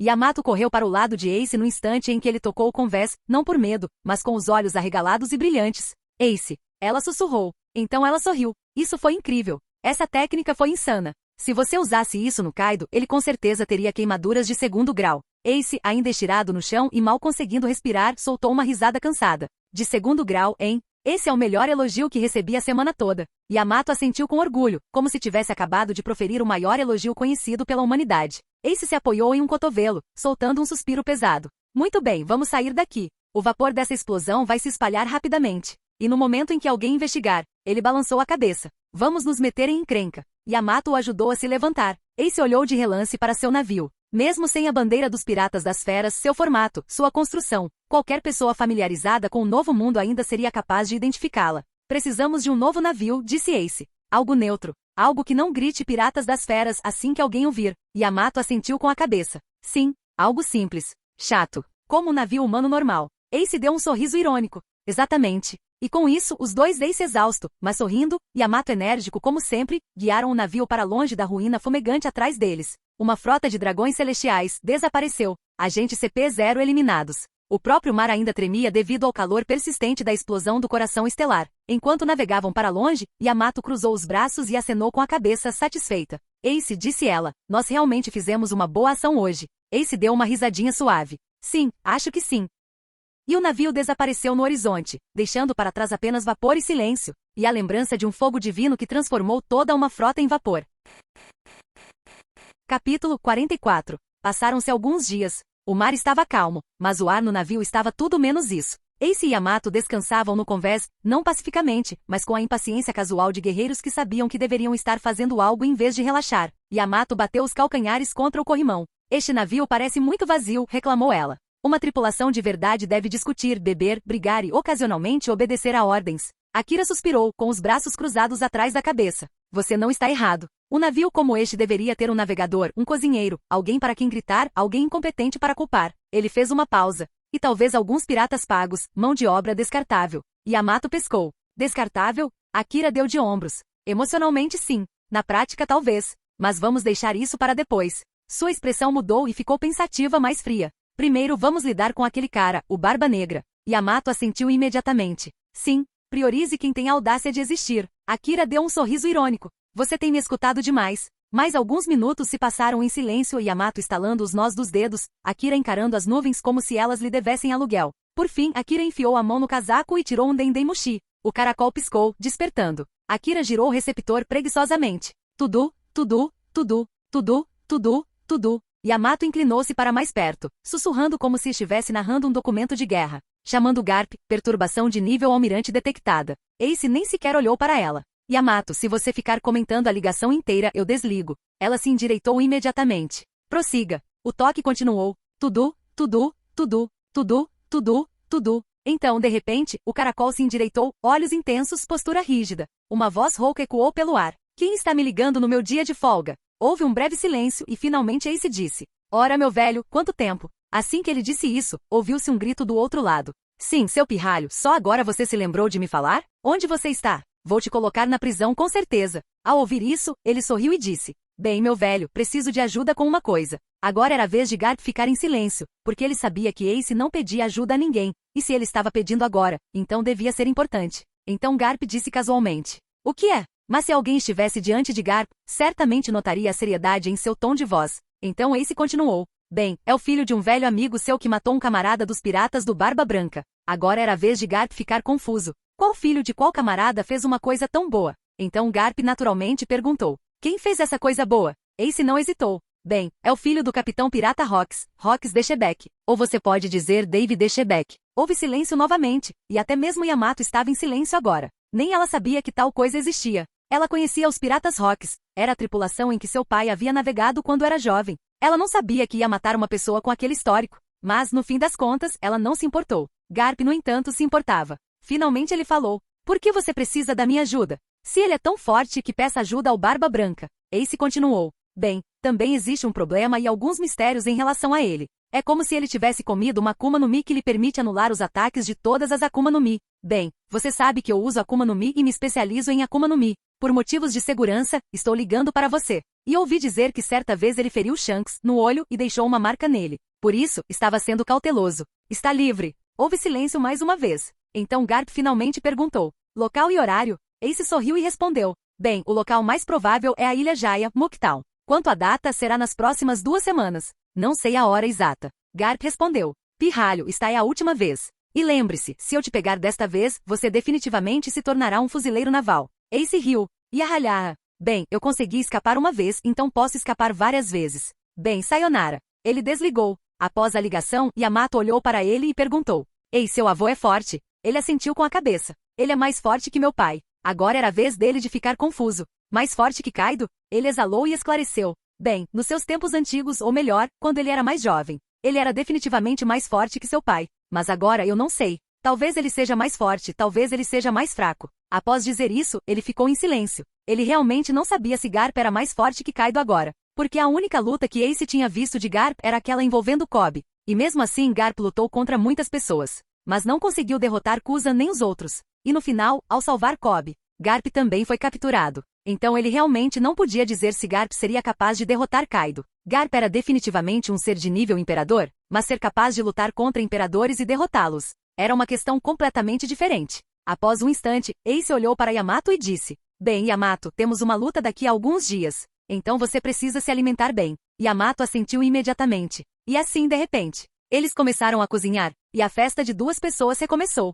Yamato correu para o lado de Ace no instante em que ele tocou o convés, não por medo, mas com os olhos arregalados e brilhantes. Ace. Ela sussurrou. Então ela sorriu. Isso foi incrível. Essa técnica foi insana. Se você usasse isso no Kaido, ele com certeza teria queimaduras de 2º grau. Ace, ainda estirado no chão e mal conseguindo respirar, soltou uma risada cansada. De 2º grau, hein? Esse é o melhor elogio que recebi a semana toda. Yamato assentiu com orgulho, como se tivesse acabado de proferir o maior elogio conhecido pela humanidade. Ace se apoiou em um cotovelo, soltando um suspiro pesado. Muito bem, vamos sair daqui. O vapor dessa explosão vai se espalhar rapidamente. E no momento em que alguém investigar, ele balançou a cabeça. Vamos nos meter em encrenca. Yamato o ajudou a se levantar. Ace olhou de relance para seu navio. Mesmo sem a bandeira dos piratas das feras, seu formato, sua construção, qualquer pessoa familiarizada com o novo mundo ainda seria capaz de identificá-la. Precisamos de um novo navio, disse Ace. Algo neutro. Algo que não grite piratas das feras assim que alguém o vir. Yamato assentiu com a cabeça. Sim, algo simples. Chato. Como um navio humano normal. Ace deu um sorriso irônico. Exatamente. E com isso, os dois Ace exausto, mas sorrindo, Yamato enérgico como sempre, guiaram o navio para longe da ruína fumegante atrás deles. Uma frota de dragões celestiais desapareceu. Agente CP0 eliminados. O próprio mar ainda tremia devido ao calor persistente da explosão do coração estelar. Enquanto navegavam para longe, Yamato cruzou os braços e acenou com a cabeça satisfeita. Ace, disse ela, nós realmente fizemos uma boa ação hoje. Ace deu uma risadinha suave. Sim, acho que sim. E o navio desapareceu no horizonte, deixando para trás apenas vapor e silêncio, e a lembrança de um fogo divino que transformou toda uma frota em vapor. Capítulo 44. Passaram-se alguns dias. O mar estava calmo, mas o ar no navio estava tudo menos isso. Ace e Yamato descansavam no convés, não pacificamente, mas com a impaciência casual de guerreiros que sabiam que deveriam estar fazendo algo em vez de relaxar. Yamato bateu os calcanhares contra o corrimão. Este navio parece muito vazio, reclamou ela. Uma tripulação de verdade deve discutir, beber, brigar e ocasionalmente obedecer a ordens. Akira suspirou, com os braços cruzados atrás da cabeça. Você não está errado. Um navio como este deveria ter um navegador, um cozinheiro, alguém para quem gritar, alguém incompetente para culpar. Ele fez uma pausa. E talvez alguns piratas pagos, mão de obra descartável. Yamato pescou. Descartável? Akira deu de ombros. Emocionalmente sim. Na prática talvez. Mas vamos deixar isso para depois. Sua expressão mudou e ficou pensativa, mais fria. Primeiro vamos lidar com aquele cara, o Barba Negra. Yamato assentiu imediatamente. Sim, priorize quem tem a audácia de existir. Akira deu um sorriso irônico. Você tem me escutado demais. Mais alguns minutos se passaram em silêncio e Yamato estalando os nós dos dedos, Akira encarando as nuvens como se elas lhe devessem aluguel. Por fim, Akira enfiou a mão no casaco e tirou um dendemushi. O caracol piscou, despertando. Akira girou o receptor preguiçosamente. Tudu, tudu, tudu, tudu, tudu, tudu. Yamato inclinou-se para mais perto, sussurrando como se estivesse narrando um documento de guerra. Chamando Garp, perturbação de nível almirante detectada. Ace nem sequer olhou para ela. Yamato, se você ficar comentando a ligação inteira, eu desligo. Ela se endireitou imediatamente. Prossiga. O toque continuou. Tudu, tudu, tudu, tudu, tudu, tudu. Então, de repente, o caracol se endireitou, olhos intensos, postura rígida. Uma voz rouca ecoou pelo ar. Quem está me ligando no meu dia de folga? Houve um breve silêncio e finalmente Ace disse. Ora, meu velho, quanto tempo? Assim que ele disse isso, ouviu-se um grito do outro lado. Sim, seu pirralho, só agora você se lembrou de me falar? Onde você está? Vou te colocar na prisão com certeza. Ao ouvir isso, ele sorriu e disse. Bem, meu velho, preciso de ajuda com uma coisa. Agora era a vez de Garp ficar em silêncio, porque ele sabia que Ace não pedia ajuda a ninguém, e se ele estava pedindo agora, então devia ser importante. Então Garp disse casualmente: o que é? Mas se alguém estivesse diante de Garp, certamente notaria a seriedade em seu tom de voz. Então Ace continuou: bem, é o filho de um velho amigo seu que matou um camarada dos piratas do Barba Branca. Agora era a vez de Garp ficar confuso. Qual filho de qual camarada fez uma coisa tão boa? Então Garp naturalmente perguntou: quem fez essa coisa boa? Ace não hesitou. Bem, é o filho do capitão pirata Rox de Shebeck. Ou você pode dizer Dave de Shebeck. Houve silêncio novamente, e até mesmo Yamato estava em silêncio agora. Nem ela sabia que tal coisa existia. Ela conhecia os piratas Rox. Era a tripulação em que seu pai havia navegado quando era jovem. Ela não sabia que ia matar uma pessoa com aquele histórico. Mas, no fim das contas, ela não se importou. Garp, no entanto, se importava. Finalmente ele falou: por que você precisa da minha ajuda? Se ele é tão forte que peça ajuda ao Barba Branca. Ace continuou: bem, também existe um problema e alguns mistérios em relação a ele. É como se ele tivesse comido uma Akuma no Mi que lhe permite anular os ataques de todas as Akuma no Mi. Bem, você sabe que eu uso Akuma no Mi e me especializo em Akuma no Mi. Por motivos de segurança, estou ligando para você. E ouvi dizer que certa vez ele feriu Shanks no olho e deixou uma marca nele. Por isso, estava sendo cauteloso. Está livre. Houve silêncio mais uma vez. Então Garp finalmente perguntou: local e horário? Ace sorriu e respondeu: bem, o local mais provável é a Ilha Jaya, Mooktown. Quanto à data, será nas próximas 2 semanas. Não sei a hora exata. Garp respondeu: pirralho, está é a última vez. E lembre-se, se eu te pegar desta vez, você definitivamente se tornará um fuzileiro naval. Ace riu. E a ralhar. Bem, eu consegui escapar uma vez, então posso escapar várias vezes. Bem, sayonara. Ele desligou. Após a ligação, Yamato olhou para ele e perguntou: ei, seu avô é forte? Ele assentiu com a cabeça. Ele é mais forte que meu pai. Agora era a vez dele de ficar confuso. Mais forte que Kaido? Ele exalou e esclareceu: bem, nos seus tempos antigos ou melhor, quando ele era mais jovem. Ele era definitivamente mais forte que seu pai. Mas agora eu não sei. Talvez ele seja mais forte, talvez ele seja mais fraco. Após dizer isso, ele ficou em silêncio. Ele realmente não sabia se Garp era mais forte que Kaido agora. Porque a única luta que Ace tinha visto de Garp era aquela envolvendo Kobe. E mesmo assim Garp lutou contra muitas pessoas. Mas não conseguiu derrotar Kusan nem os outros. E no final, ao salvar Kobe, Garp também foi capturado. Então ele realmente não podia dizer se Garp seria capaz de derrotar Kaido. Garp era definitivamente um ser de nível imperador, mas ser capaz de lutar contra imperadores e derrotá-los era uma questão completamente diferente. Após um instante, Ace olhou para Yamato e disse: bem, Yamato, temos uma luta daqui a alguns dias. Então você precisa se alimentar bem. Yamato assentiu imediatamente. E assim, de repente, eles começaram a cozinhar, e a festa de 2 pessoas recomeçou.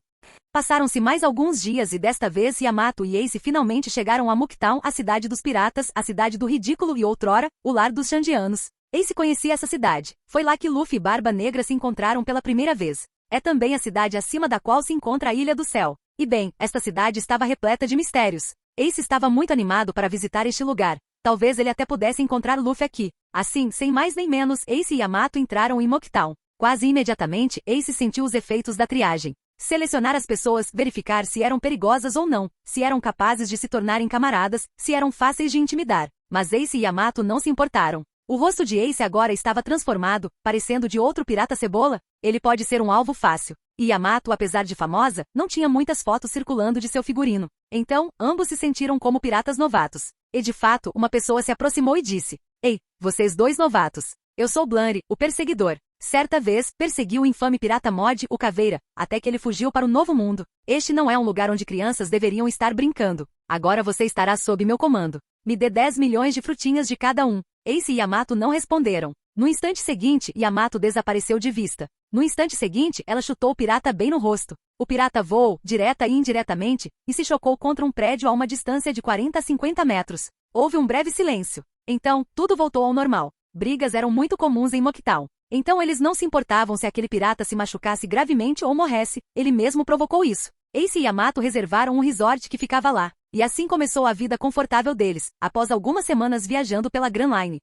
Passaram-se mais alguns dias e desta vez Yamato e Ace finalmente chegaram a Mooktown, a cidade dos piratas, a cidade do ridículo e outrora, o lar dos Shandianos. Ace conhecia essa cidade. Foi lá que Luffy e Barba Negra se encontraram pela primeira vez. É também a cidade acima da qual se encontra a Ilha do Céu. E bem, esta cidade estava repleta de mistérios. Ace estava muito animado para visitar este lugar. Talvez ele até pudesse encontrar Luffy aqui. Assim, sem mais nem menos, Ace e Yamato entraram em Mooktown. Quase imediatamente, Ace sentiu os efeitos da triagem. Selecionar as pessoas, verificar se eram perigosas ou não, se eram capazes de se tornarem camaradas, se eram fáceis de intimidar. Mas Ace e Yamato não se importaram. O rosto de Ace agora estava transformado, parecendo de outro pirata cebola. Ele pode ser um alvo fácil. E Yamato, apesar de famosa, não tinha muitas fotos circulando de seu figurino. Então, ambos se sentiram como piratas novatos. E de fato, uma pessoa se aproximou e disse: ei, vocês 2 novatos. Eu sou Blunry, o perseguidor. Certa vez, persegui o infame pirata Mod, o Caveira, até que ele fugiu para o Novo Mundo. Este não é um lugar onde crianças deveriam estar brincando. Agora você estará sob meu comando. Me dê 10 milhões de frutinhas de cada um. Ace e Yamato não responderam. No instante seguinte, Yamato desapareceu de vista. No instante seguinte, ela chutou o pirata bem no rosto. O pirata voou, direta e indiretamente, e se chocou contra um prédio a uma distância de 40 a 50 metros. Houve um breve silêncio. Então, tudo voltou ao normal. Brigas eram muito comuns em Mooktown. Então eles não se importavam se aquele pirata se machucasse gravemente ou morresse, ele mesmo provocou isso. Ace e Yamato reservaram um resort que ficava lá. E assim começou a vida confortável deles, após algumas semanas viajando pela Grand Line.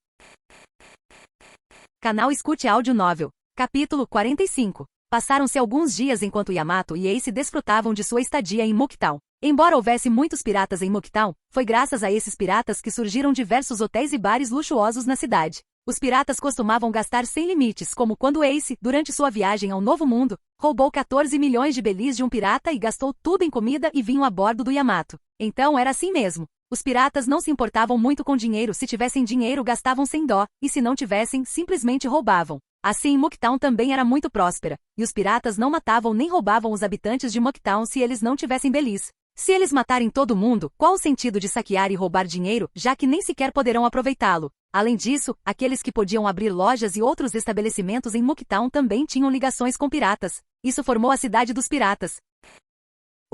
Canal Escute Áudio Novel. Capítulo 45. Passaram-se alguns dias enquanto Yamato e Ace desfrutavam de sua estadia em Mooktown. Embora houvesse muitos piratas em Mooktown, foi graças a esses piratas que surgiram diversos hotéis e bares luxuosos na cidade. Os piratas costumavam gastar sem limites, como quando Ace, durante sua viagem ao Novo Mundo, roubou 14 milhões de belis de um pirata e gastou tudo em comida e vinho a bordo do Yamato. Então era assim mesmo. Os piratas não se importavam muito com dinheiro. Se tivessem dinheiro, gastavam sem dó, e se não tivessem, simplesmente roubavam. Assim, Mooktown também era muito próspera, e os piratas não matavam nem roubavam os habitantes de Mooktown se eles não tivessem belis. Se eles matarem todo mundo, qual o sentido de saquear e roubar dinheiro, já que nem sequer poderão aproveitá-lo? Além disso, aqueles que podiam abrir lojas e outros estabelecimentos em Mooktown também tinham ligações com piratas. Isso formou a cidade dos piratas.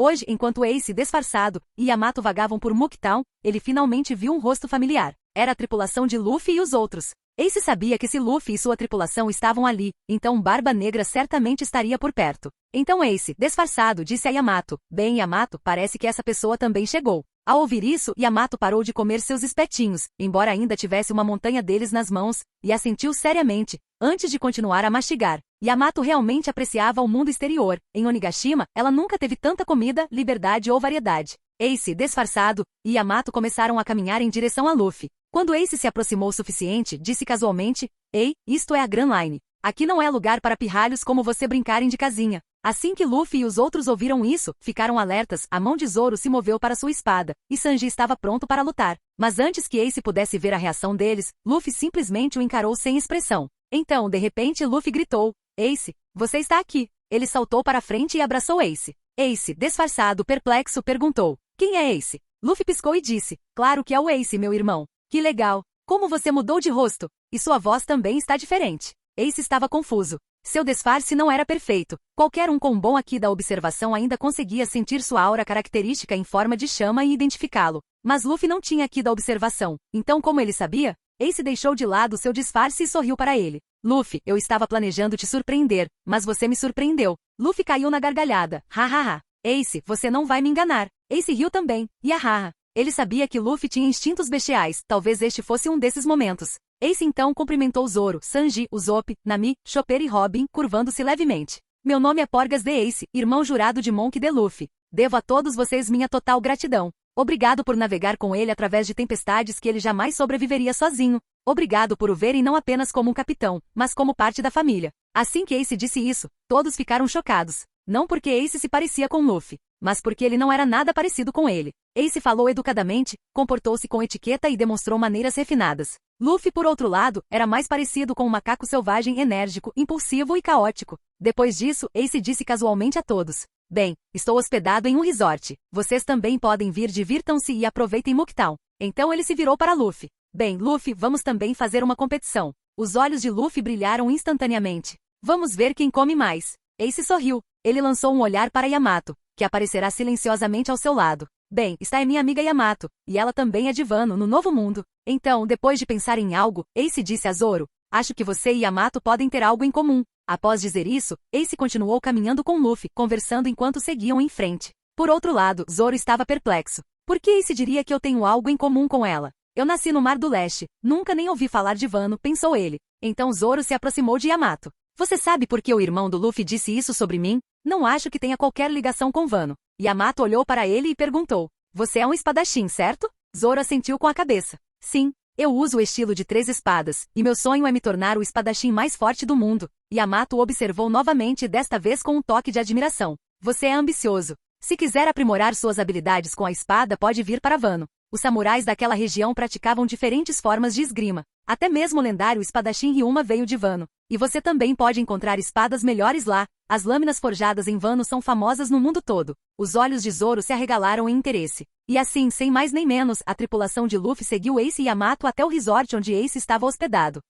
Hoje, enquanto Ace, disfarçado, e Yamato vagavam por Mooktown, ele finalmente viu um rosto familiar. Era a tripulação de Luffy e os outros. Ace sabia que se Luffy e sua tripulação estavam ali, então Barba Negra certamente estaria por perto. Então Ace, disfarçado, disse a Yamato: "Bem, Yamato, parece que essa pessoa também chegou." Ao ouvir isso, Yamato parou de comer seus espetinhos, embora ainda tivesse uma montanha deles nas mãos, e assentiu seriamente, antes de continuar a mastigar. Yamato realmente apreciava o mundo exterior. Em Onigashima, ela nunca teve tanta comida, liberdade ou variedade. Ace, disfarçado, e Yamato começaram a caminhar em direção a Luffy. Quando Ace se aproximou o suficiente, disse casualmente: "Ei, isto é a Grand Line. Aqui não é lugar para pirralhos como você brincarem de casinha." Assim que Luffy e os outros ouviram isso, ficaram alertas. A mão de Zoro se moveu para sua espada, e Sanji estava pronto para lutar. Mas antes que Ace pudesse ver a reação deles, Luffy simplesmente o encarou sem expressão. Então, de repente, Luffy gritou: "Ace, você está aqui." Ele saltou para frente e abraçou Ace. Ace, disfarçado, perplexo, perguntou: "Quem é Ace?" Luffy piscou e disse: "Claro que é o Ace, meu irmão." "Que legal! Como você mudou de rosto! E sua voz também está diferente." Ace estava confuso. Seu disfarce não era perfeito. Qualquer um com um bom aqui da observação ainda conseguia sentir sua aura característica em forma de chama e identificá-lo. Mas Luffy não tinha aqui da observação. Então, como ele sabia? Ace deixou de lado seu disfarce e sorriu para ele. "Luffy, eu estava planejando te surpreender, mas você me surpreendeu." Luffy caiu na gargalhada. "Hahaha. Ace, você não vai me enganar." Ace riu também. Yahaha. Ele sabia que Luffy tinha instintos bestiais, talvez este fosse um desses momentos. Ace então cumprimentou Zoro, Sanji, Usopp, Nami, Chopper e Robin, curvando-se levemente. "Meu nome é Porgas de Ace, irmão jurado de Monk de Luffy. Devo a todos vocês minha total gratidão. Obrigado por navegar com ele através de tempestades que ele jamais sobreviveria sozinho. Obrigado por o verem não apenas como um capitão, mas como parte da família." Assim que Ace disse isso, todos ficaram chocados. Não porque Ace se parecia com Luffy, mas porque ele não era nada parecido com ele. Ace falou educadamente, comportou-se com etiqueta e demonstrou maneiras refinadas. Luffy, por outro lado, era mais parecido com um macaco selvagem enérgico, impulsivo e caótico. Depois disso, Ace disse casualmente a todos: "Bem, estou hospedado em um resort. Vocês também podem vir, divirtam-se e aproveitem Mooktown." Então ele se virou para Luffy. "Bem, Luffy, vamos também fazer uma competição." Os olhos de Luffy brilharam instantaneamente. "Vamos ver quem come mais." Ace sorriu. Ele lançou um olhar para Yamato, que aparecerá silenciosamente ao seu lado. "Bem, está é minha amiga Yamato, e ela também é de Wano, no Novo Mundo." Então, depois de pensar em algo, Ace disse a Zoro: "Acho que você e Yamato podem ter algo em comum." Após dizer isso, Ace continuou caminhando com Luffy, conversando enquanto seguiam em frente. Por outro lado, Zoro estava perplexo. Por que Ace diria que eu tenho algo em comum com ela? Eu nasci no Mar do Leste, nunca nem ouvi falar de Wano, pensou ele. Então Zoro se aproximou de Yamato. "Você sabe por que o irmão do Luffy disse isso sobre mim? Não acho que tenha qualquer ligação com Wano." Yamato olhou para ele e perguntou: "Você é um espadachim, certo?" Zoro assentiu com a cabeça. "Sim, eu uso o estilo de 3 espadas, e meu sonho é me tornar o espadachim mais forte do mundo." Yamato o observou novamente, desta vez com um toque de admiração. "Você é ambicioso. Se quiser aprimorar suas habilidades com a espada, pode vir para Wano." Os samurais daquela região praticavam diferentes formas de esgrima. Até mesmo o lendário espadachim Ryuma veio de Wano. E você também pode encontrar espadas melhores lá. As lâminas forjadas em Wano são famosas no mundo todo. Os olhos de Zoro se arregalaram em interesse. E assim, sem mais nem menos, a tripulação de Luffy seguiu Ace e Yamato até o resort onde Ace estava hospedado.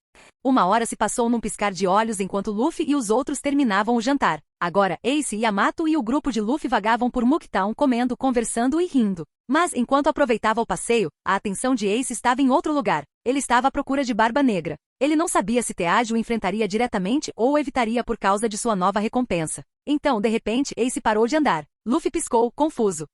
1 hora se passou num piscar de olhos enquanto Luffy e os outros terminavam o jantar. Agora, Ace, Yamato e o grupo de Luffy vagavam por Mooktown comendo, conversando e rindo. Mas, enquanto aproveitava o passeio, a atenção de Ace estava em outro lugar. Ele estava à procura de Barba Negra. Ele não sabia se Teajo o enfrentaria diretamente ou o evitaria por causa de sua nova recompensa. Então, de repente, Ace parou de andar. Luffy piscou, confuso.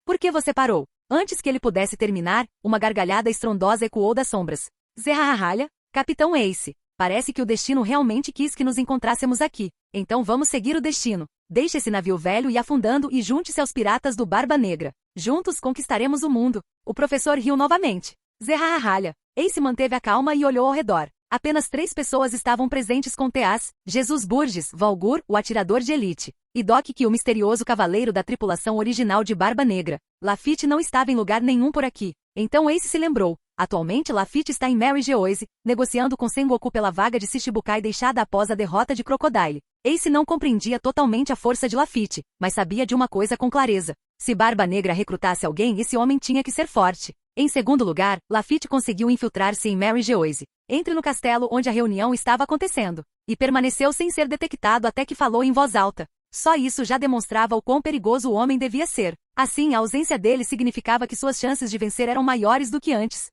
"Por que você parou?" Antes que ele pudesse terminar, uma gargalhada estrondosa ecoou das sombras. "Zerrarralha, Capitão Ace. Parece que o destino realmente quis que nos encontrássemos aqui. Então vamos seguir o destino. Deixe esse navio velho e afundando e junte-se aos piratas do Barba Negra. Juntos conquistaremos o mundo." O professor riu novamente. Zerrarralha. Ace manteve a calma e olhou ao redor. Apenas 3 pessoas estavam presentes com Teaz, Jesus Burgess, Valgur, o atirador de elite. E Doc que o misterioso cavaleiro da tripulação original de Barba Negra. Lafitte não estava em lugar nenhum por aqui. Então Ace se lembrou. Atualmente Lafitte está em Mary Geoise, negociando com Sengoku pela vaga de Shichibukai deixada após a derrota de Crocodile. Ace não compreendia totalmente a força de Lafitte, mas sabia de uma coisa com clareza. Se Barba Negra recrutasse alguém, esse homem tinha que ser forte. Em segundo lugar, Lafitte conseguiu infiltrar-se em Mary Geoise. Entre no castelo onde a reunião estava acontecendo. E permaneceu sem ser detectado até que falou em voz alta. Só isso já demonstrava o quão perigoso o homem devia ser. Assim, a ausência dele significava que suas chances de vencer eram maiores do que antes.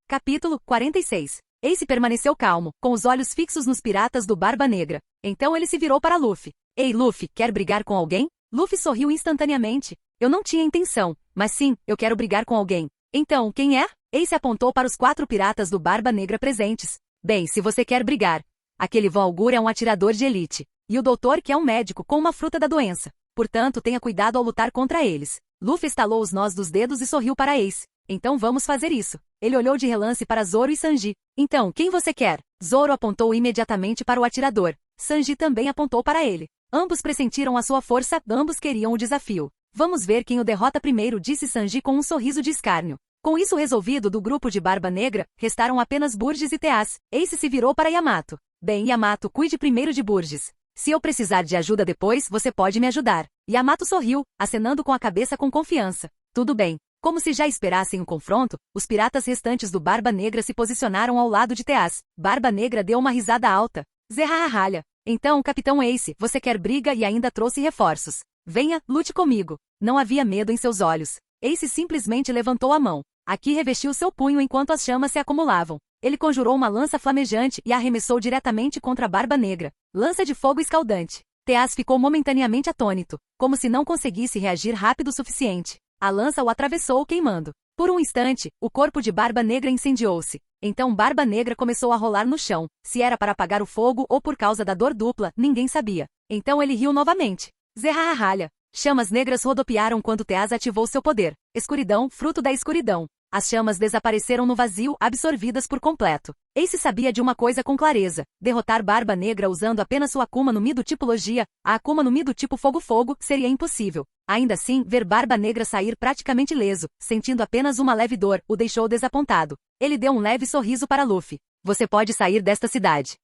Capítulo 46. Ace permaneceu calmo, com os olhos fixos nos piratas do Barba Negra. Então ele se virou para Luffy. Ei Luffy, quer brigar com alguém? Luffy sorriu instantaneamente. Eu não tinha intenção, mas sim, eu quero brigar com alguém. Então, quem é? Ace apontou para os 4 piratas do Barba Negra presentes. Bem, se você quer brigar. Aquele Von Augur é um atirador de elite. E o doutor que é um médico com uma fruta da doença. Portanto, tenha cuidado ao lutar contra eles. Luffy estalou os nós dos dedos e sorriu para Ace. Então vamos fazer isso. Ele olhou de relance para Zoro e Sanji. Então, quem você quer? Zoro apontou imediatamente para o atirador. Sanji também apontou para ele. Ambos pressentiram a sua força, ambos queriam o desafio. Vamos ver quem o derrota primeiro, disse Sanji com um sorriso de escárnio. Com isso resolvido do grupo de Barba Negra, restaram apenas Burgess e Teaz. Ace se virou para Yamato. Bem, Yamato, cuide primeiro de Burgess. Se eu precisar de ajuda depois, você pode me ajudar. Yamato sorriu, acenando com a cabeça com confiança. Tudo bem. Como se já esperassem o confronto, os piratas restantes do Barba Negra se posicionaram ao lado de Teaz. Barba Negra deu uma risada alta. Zerrarralha. Então, Capitão Ace, você quer briga e ainda trouxe reforços. Venha, lute comigo. Não havia medo em seus olhos. Ace simplesmente levantou a mão. Aqui revestiu seu punho enquanto as chamas se acumulavam. Ele conjurou uma lança flamejante e a arremessou diretamente contra a Barba Negra. Lança de fogo escaldante. Teaz ficou momentaneamente atônito, como se não conseguisse reagir rápido o suficiente. A lança o atravessou queimando. Por um instante, o corpo de Barba Negra incendiou-se. Então Barba Negra começou a rolar no chão. Se era para apagar o fogo ou por causa da dor dupla, ninguém sabia. Então ele riu novamente. Zerrarralha. Chamas negras rodopiaram quando Teaz ativou seu poder. Escuridão, fruto da escuridão. As chamas desapareceram no vazio, absorvidas por completo. Ace sabia de uma coisa com clareza. Derrotar Barba Negra usando apenas sua Akuma no Mi do tipo Logia, a Akuma no Mi do tipo Fogo-Fogo, seria impossível. Ainda assim, ver Barba Negra sair praticamente ileso, sentindo apenas uma leve dor, o deixou desapontado. Ele deu um leve sorriso para Luffy. Você pode sair desta cidade.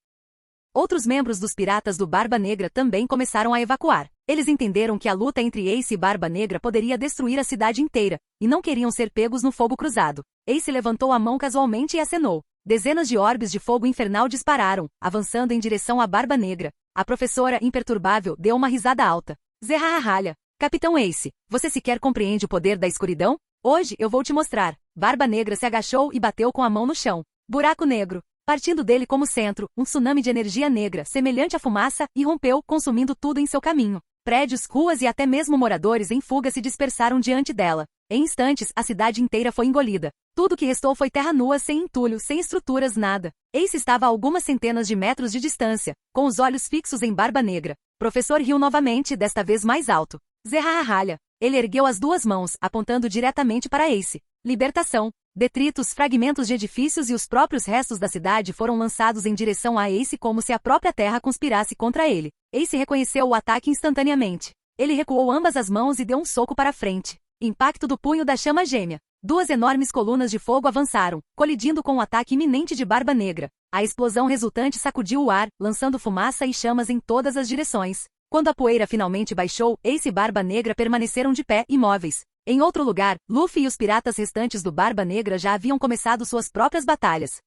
Outros membros dos piratas do Barba Negra também começaram a evacuar. Eles entenderam que a luta entre Ace e Barba Negra poderia destruir a cidade inteira, e não queriam ser pegos no fogo cruzado. Ace levantou a mão casualmente e acenou. Dezenas de orbes de fogo infernal dispararam, avançando em direção à Barba Negra. A professora, imperturbável, deu uma risada alta. Zerrarralha. Capitão Ace, você sequer compreende o poder da escuridão? Hoje eu vou te mostrar. Barba Negra se agachou e bateu com a mão no chão. Buraco negro. Partindo dele como centro, um tsunami de energia negra, semelhante à fumaça, irrompeu, consumindo tudo em seu caminho. Prédios, ruas e até mesmo moradores em fuga se dispersaram diante dela. Em instantes, a cidade inteira foi engolida. Tudo que restou foi terra nua, sem entulho, sem estruturas, nada. Ace estava a algumas centenas de metros de distância, com os olhos fixos em Barba Negra. Professor riu novamente, desta vez mais alto. Zerrarralha. Ele ergueu as 2 mãos, apontando diretamente para Ace. Libertação. Detritos, fragmentos de edifícios e os próprios restos da cidade foram lançados em direção a Ace como se a própria terra conspirasse contra ele. Ace reconheceu o ataque instantaneamente. Ele recuou ambas as mãos e deu um soco para frente. Impacto do punho da chama gêmea. 2 enormes colunas de fogo avançaram, colidindo com o ataque iminente de Barba Negra. A explosão resultante sacudiu o ar, lançando fumaça e chamas em todas as direções. Quando a poeira finalmente baixou, Ace e Barba Negra permaneceram de pé, imóveis. Em outro lugar, Luffy e os piratas restantes do Barba Negra já haviam começado suas próprias batalhas.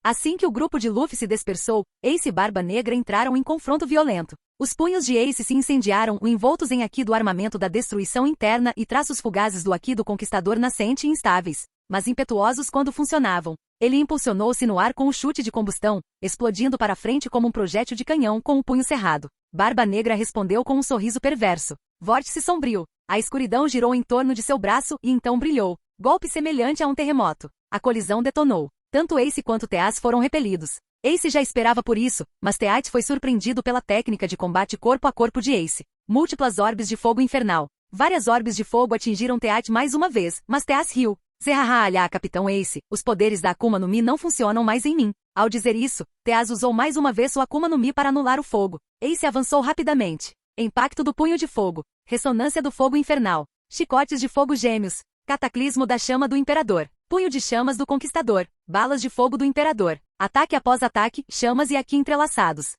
Assim que o grupo de Luffy se dispersou, Ace e Barba Negra entraram em confronto violento. Os punhos de Ace se incendiaram, envoltos em Haki do armamento da destruição interna e traços fugazes do Haki do conquistador nascente e instáveis, mas impetuosos quando funcionavam. Ele impulsionou-se no ar com um chute de combustão, explodindo para frente como um projétil de canhão com o punho cerrado. Barba Negra respondeu com um sorriso perverso. Vórtice sombrio. A escuridão girou em torno de seu braço e então brilhou. Golpe semelhante a um terremoto. A colisão detonou. Tanto Ace quanto Teaz foram repelidos. Ace já esperava por isso, mas Teaz foi surpreendido pela técnica de combate corpo a corpo de Ace. Múltiplas orbes de fogo infernal. Várias orbes de fogo atingiram Teaz mais uma vez, mas Teaz riu. Zerralha, Capitão Ace, os poderes da Akuma no Mi não funcionam mais em mim. Ao dizer isso, Teaz usou mais uma vez sua Akuma no Mi para anular o fogo. Ace avançou rapidamente. Impacto do punho de fogo. Ressonância do fogo infernal. Chicotes de fogo gêmeos. Cataclismo da chama do imperador. Punho de chamas do conquistador. Balas de fogo do imperador. Ataque após ataque, chamas e aqui entrelaçados.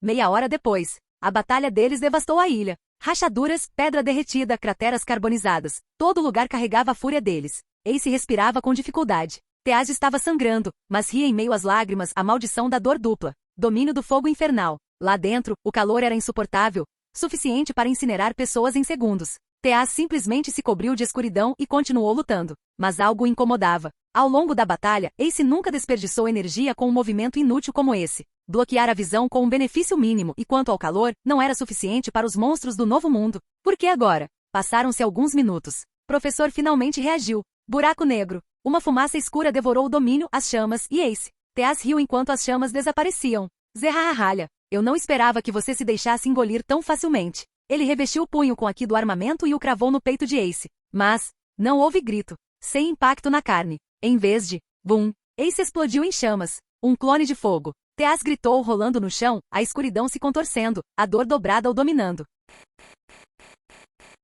Meia hora depois, a batalha deles devastou a ilha. Rachaduras, pedra derretida, crateras carbonizadas. Todo lugar carregava a fúria deles. Ace respirava com dificuldade. Teaz estava sangrando, mas ria em meio às lágrimas a maldição da dor dupla. Domínio do fogo infernal. Lá dentro, o calor era insuportável, suficiente para incinerar pessoas em segundos. Teaz simplesmente se cobriu de escuridão e continuou lutando. Mas algo o incomodava. Ao longo da batalha, Ace nunca desperdiçou energia com um movimento inútil como esse. Bloquear a visão com um benefício mínimo e quanto ao calor, não era suficiente para os monstros do novo mundo. Por que agora? Passaram-se alguns minutos. Professor finalmente reagiu. Buraco negro. Uma fumaça escura devorou o domínio, as chamas e Ace. Teaz riu enquanto as chamas desapareciam. Zerralha, eu não esperava que você se deixasse engolir tão facilmente. Ele revestiu o punho com aqui do armamento e o cravou no peito de Ace. Mas, não houve grito. Sem impacto na carne. Em vez de, bum, Ace explodiu em chamas. Um clone de fogo. Teaz gritou rolando no chão, a escuridão se contorcendo, a dor dobrada o dominando.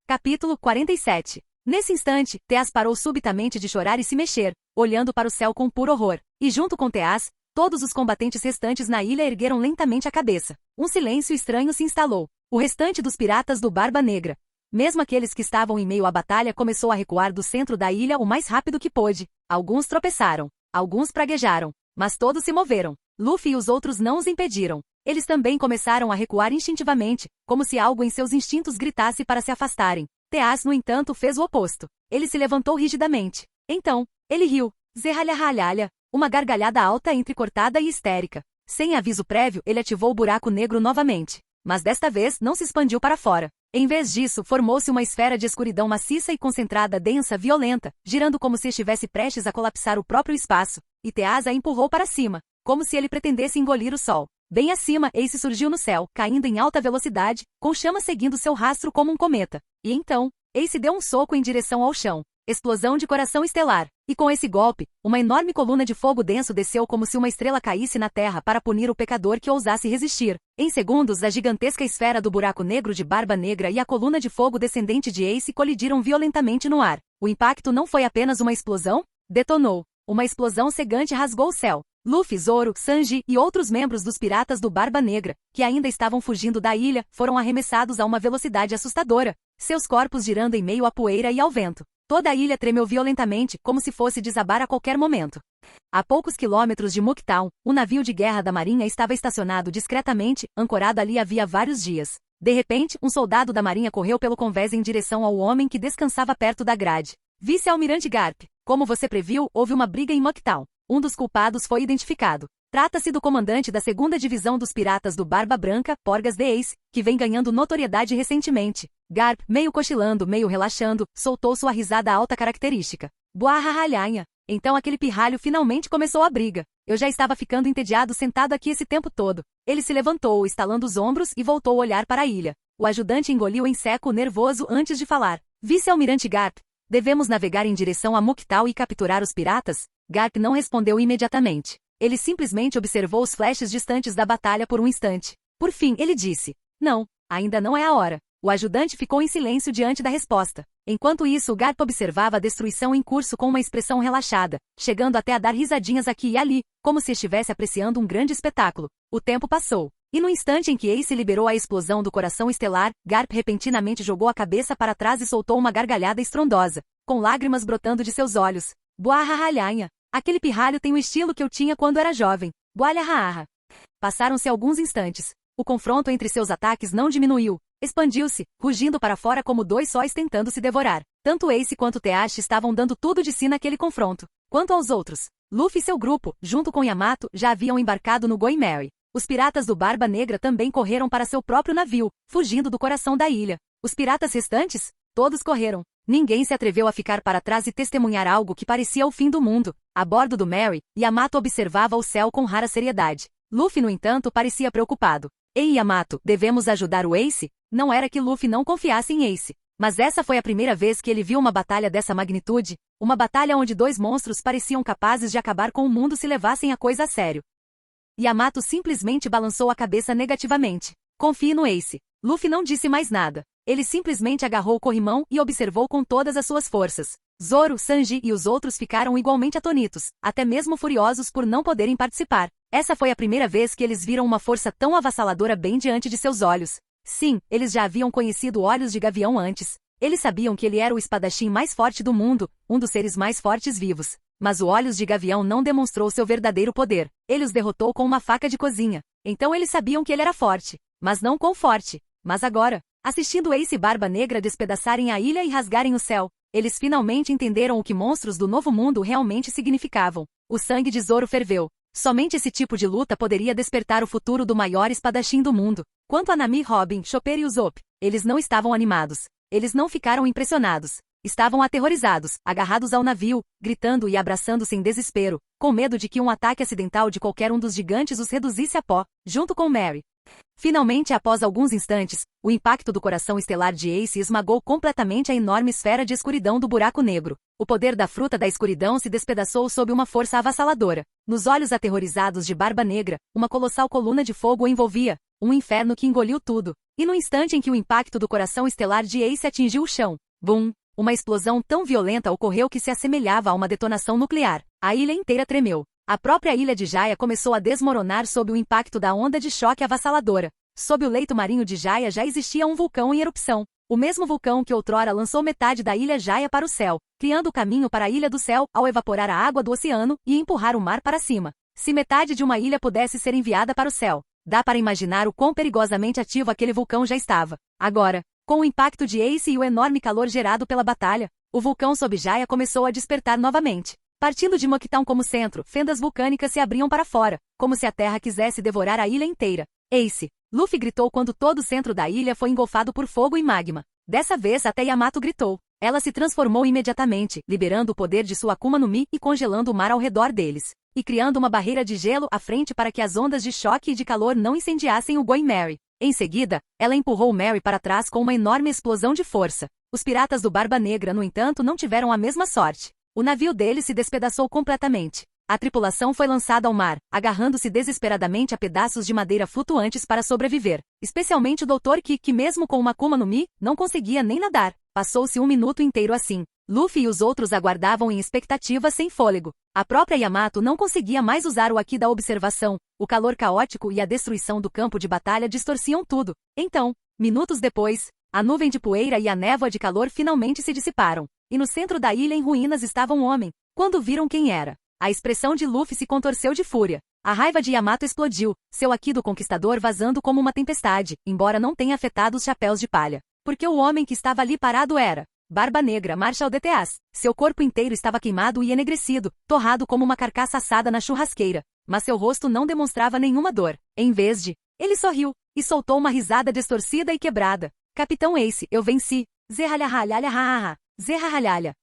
Capítulo 47. Nesse instante, Teaz parou subitamente de chorar e se mexer, olhando para o céu com puro horror. E junto com Teaz, todos os combatentes restantes na ilha ergueram lentamente a cabeça. Um silêncio estranho se instalou. O restante dos piratas do Barba Negra, mesmo aqueles que estavam em meio à batalha, começou a recuar do centro da ilha o mais rápido que pôde. Alguns tropeçaram, alguns praguejaram, mas todos se moveram. Luffy e os outros não os impediram. Eles também começaram a recuar instintivamente, como se algo em seus instintos gritasse para se afastarem. Teaz, no entanto, fez o oposto. Ele se levantou rigidamente. Então, ele riu. Zerralha, uma gargalhada alta, entrecortada e histérica. Sem aviso prévio, ele ativou o buraco negro novamente. Mas desta vez não se expandiu para fora. Em vez disso, formou-se uma esfera de escuridão maciça e concentrada, densa, violenta, girando como se estivesse prestes a colapsar o próprio espaço. E Teaz a empurrou para cima, como se ele pretendesse engolir o sol. Bem acima, Ace surgiu no céu, caindo em alta velocidade, com chama seguindo seu rastro como um cometa. E então, Ace deu um soco em direção ao chão. Explosão de coração estelar. E com esse golpe, uma enorme coluna de fogo denso desceu como se uma estrela caísse na terra para punir o pecador que ousasse resistir. Em segundos, a gigantesca esfera do buraco negro de Barba Negra e a coluna de fogo descendente de Ace colidiram violentamente no ar. O impacto não foi apenas uma explosão? Detonou. Uma explosão cegante rasgou o céu. Luffy, Zoro, Sanji e outros membros dos piratas do Barba Negra, que ainda estavam fugindo da ilha, foram arremessados a uma velocidade assustadora, seus corpos girando em meio à poeira e ao vento. Toda a ilha tremeu violentamente, como se fosse desabar a qualquer momento. A poucos quilômetros de Mooktown, um navio de guerra da marinha estava estacionado discretamente, ancorado ali havia vários dias. De repente, um soldado da marinha correu pelo convés em direção ao homem que descansava perto da grade. Vice-almirante Garp, como você previu, houve uma briga em Mooktown. Um dos culpados foi identificado. Trata-se do comandante da 2ª Divisão dos Piratas do Barba Branca, Porgas de Ace, que vem ganhando notoriedade recentemente. Garp, meio cochilando, meio relaxando, soltou sua risada alta característica. Buarralhanha. Então aquele pirralho finalmente começou a briga. Eu já estava ficando entediado sentado aqui esse tempo todo. Ele se levantou, estalando os ombros, e voltou a olhar para a ilha. O ajudante engoliu em seco, nervoso, antes de falar. Vice-almirante Garp, devemos navegar em direção a Mooktown e capturar os piratas? Garp não respondeu imediatamente. Ele simplesmente observou os flashes distantes da batalha por um instante. Por fim, ele disse: não, ainda não é a hora. O ajudante ficou em silêncio diante da resposta. Enquanto isso, Garp observava a destruição em curso com uma expressão relaxada, chegando até a dar risadinhas aqui e ali, como se estivesse apreciando um grande espetáculo. O tempo passou. E no instante em que Ace liberou a explosão do coração estelar, Garp repentinamente jogou a cabeça para trás e soltou uma gargalhada estrondosa, com lágrimas brotando de seus olhos. Buarralhanha. Aquele pirralho tem o estilo que eu tinha quando era jovem. Bualhahaha. Passaram-se alguns instantes. O confronto entre seus ataques não diminuiu. Expandiu-se, rugindo para fora como dois sóis tentando se devorar. Tanto Ace quanto Teash estavam dando tudo de si naquele confronto. Quanto aos outros, Luffy e seu grupo, junto com Yamato, já haviam embarcado no Going Merry. Os piratas do Barba Negra também correram para seu próprio navio, fugindo do coração da ilha. Os piratas restantes? Todos correram. Ninguém se atreveu a ficar para trás e testemunhar algo que parecia o fim do mundo. A bordo do Merry, Yamato observava o céu com rara seriedade. Luffy, no entanto, parecia preocupado. Ei, Yamato, devemos ajudar o Ace? Não era que Luffy não confiasse em Ace. Mas essa foi a primeira vez que ele viu uma batalha dessa magnitude, uma batalha onde dois monstros pareciam capazes de acabar com o mundo se levassem a coisa a sério. Yamato simplesmente balançou a cabeça negativamente. Confie no Ace. Luffy não disse mais nada. Ele simplesmente agarrou o corrimão e observou com todas as suas forças. Zoro, Sanji e os outros ficaram igualmente atonitos, até mesmo furiosos por não poderem participar. Essa foi a primeira vez que eles viram uma força tão avassaladora bem diante de seus olhos. Sim, eles já haviam conhecido Olhos de Gavião antes. Eles sabiam que ele era o espadachim mais forte do mundo, um dos seres mais fortes vivos. Mas o Olhos de Gavião não demonstrou seu verdadeiro poder. Ele os derrotou com uma faca de cozinha. Então eles sabiam que ele era forte. Mas não quão forte. Mas agora, assistindo Ace e Barba Negra despedaçarem a ilha e rasgarem o céu, eles finalmente entenderam o que monstros do Novo Mundo realmente significavam. O sangue de Zoro ferveu. Somente esse tipo de luta poderia despertar o futuro do maior espadachim do mundo. Quanto a Nami, Robin, Chopper e Usopp, eles não estavam animados. Eles não ficaram impressionados. Estavam aterrorizados, agarrados ao navio, gritando e abraçando-se em desespero, com medo de que um ataque acidental de qualquer um dos gigantes os reduzisse a pó, junto com Mary. Finalmente, após alguns instantes, o impacto do coração estelar de Ace esmagou completamente a enorme esfera de escuridão do buraco negro. O poder da fruta da escuridão se despedaçou sob uma força avassaladora. Nos olhos aterrorizados de Barba Negra, uma colossal coluna de fogo o envolvia, um inferno que engoliu tudo. E no instante em que o impacto do coração estelar de Ace atingiu o chão, bum! Uma explosão tão violenta ocorreu que se assemelhava a uma detonação nuclear. A ilha inteira tremeu. A própria ilha de Jaya começou a desmoronar sob o impacto da onda de choque avassaladora. Sob o leito marinho de Jaya já existia um vulcão em erupção. O mesmo vulcão que outrora lançou metade da ilha Jaya para o céu, criando o caminho para a Ilha do Céu ao evaporar a água do oceano e empurrar o mar para cima. Se metade de uma ilha pudesse ser enviada para o céu, dá para imaginar o quão perigosamente ativo aquele vulcão já estava. Agora, com o impacto de Ace e o enorme calor gerado pela batalha, o vulcão sob Jaya começou a despertar novamente. Partindo de Mocktown como centro, fendas vulcânicas se abriam para fora, como se a terra quisesse devorar a ilha inteira. Ace! Luffy gritou quando todo o centro da ilha foi engolfado por fogo e magma. Dessa vez até Yamato gritou. Ela se transformou imediatamente, liberando o poder de sua Akuma no Mi e congelando o mar ao redor deles, e criando uma barreira de gelo à frente para que as ondas de choque e de calor não incendiassem o Going Merry. Em seguida, ela empurrou Mary para trás com uma enorme explosão de força. Os piratas do Barba Negra, no entanto, não tiveram a mesma sorte. O navio deles se despedaçou completamente. A tripulação foi lançada ao mar, agarrando-se desesperadamente a pedaços de madeira flutuantes para sobreviver. Especialmente o Dr. Ki, que mesmo com uma Akuma no Mi, não conseguia nem nadar. Passou-se um minuto inteiro assim. Luffy e os outros aguardavam em expectativa sem fôlego. A própria Yamato não conseguia mais usar o Haki da observação. O calor caótico e a destruição do campo de batalha distorciam tudo. Então, minutos depois, a nuvem de poeira e a névoa de calor finalmente se dissiparam. E no centro da ilha em ruínas estava um homem. Quando viram quem era, a expressão de Luffy se contorceu de fúria. A raiva de Yamato explodiu, seu Haki do Conquistador vazando como uma tempestade, embora não tenha afetado os chapéus de palha. Porque o homem que estava ali parado era Barba Negra, Marshal de Teas. Seu corpo inteiro estava queimado e enegrecido, torrado como uma carcaça assada na churrasqueira. Mas seu rosto não demonstrava nenhuma dor. Em vez de, ele sorriu, e soltou uma risada distorcida e quebrada. Capitão Ace, eu venci. Zerralhahalhahaha. Zerralhalha.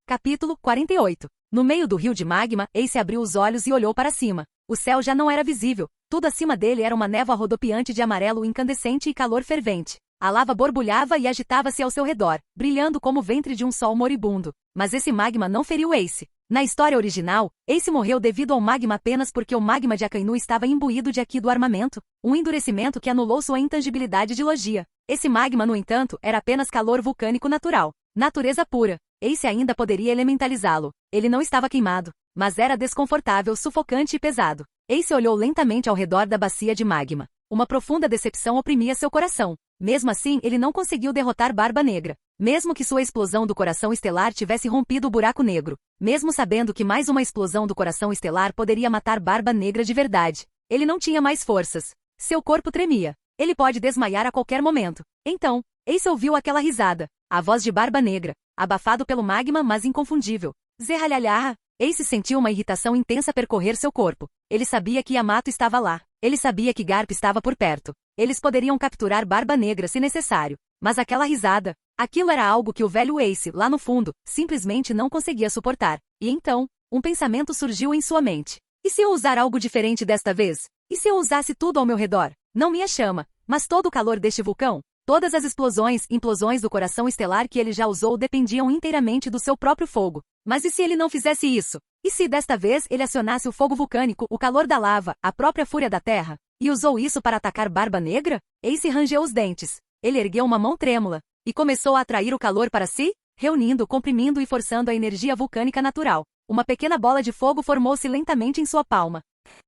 Capítulo 48. No meio do rio de magma, Ace abriu os olhos e olhou para cima. O céu já não era visível. Tudo acima dele era uma névoa rodopiante de amarelo incandescente e calor fervente. A lava borbulhava e agitava-se ao seu redor, brilhando como o ventre de um sol moribundo. Mas esse magma não feriu Ace. Na história original, Ace morreu devido ao magma apenas porque o magma de Akainu estava imbuído de Haki do armamento, um endurecimento que anulou sua intangibilidade de logia. Esse magma, no entanto, era apenas calor vulcânico natural, natureza pura. Ace ainda poderia elementalizá-lo. Ele não estava queimado, mas era desconfortável, sufocante e pesado. Ace olhou lentamente ao redor da bacia de magma. Uma profunda decepção oprimia seu coração. Mesmo assim, ele não conseguiu derrotar Barba Negra. Mesmo que sua explosão do coração estelar tivesse rompido o buraco negro. Mesmo sabendo que mais uma explosão do coração estelar poderia matar Barba Negra de verdade. Ele não tinha mais forças. Seu corpo tremia. Ele pode desmaiar a qualquer momento. Então, Ace ouviu aquela risada. A voz de Barba Negra, abafado pelo magma, mas inconfundível. Zerralhalhaha. Ace sentiu uma irritação intensa percorrer seu corpo. Ele sabia que Yamato estava lá. Ele sabia que Garp estava por perto. Eles poderiam capturar Barba Negra se necessário. Mas aquela risada, aquilo era algo que o velho Ace, lá no fundo, simplesmente não conseguia suportar. E então, um pensamento surgiu em sua mente. E se eu usar algo diferente desta vez? E se eu usasse tudo ao meu redor? Não minha chama, mas todo o calor deste vulcão? Todas as explosões e implosões do coração estelar que ele já usou dependiam inteiramente do seu próprio fogo. Mas e se ele não fizesse isso? E se desta vez ele acionasse o fogo vulcânico, o calor da lava, a própria fúria da terra? E usou isso para atacar Barba Negra? Ace rangeu os dentes. Ele ergueu uma mão trêmula e começou a atrair o calor para si, reunindo, comprimindo e forçando a energia vulcânica natural. Uma pequena bola de fogo formou-se lentamente em sua palma.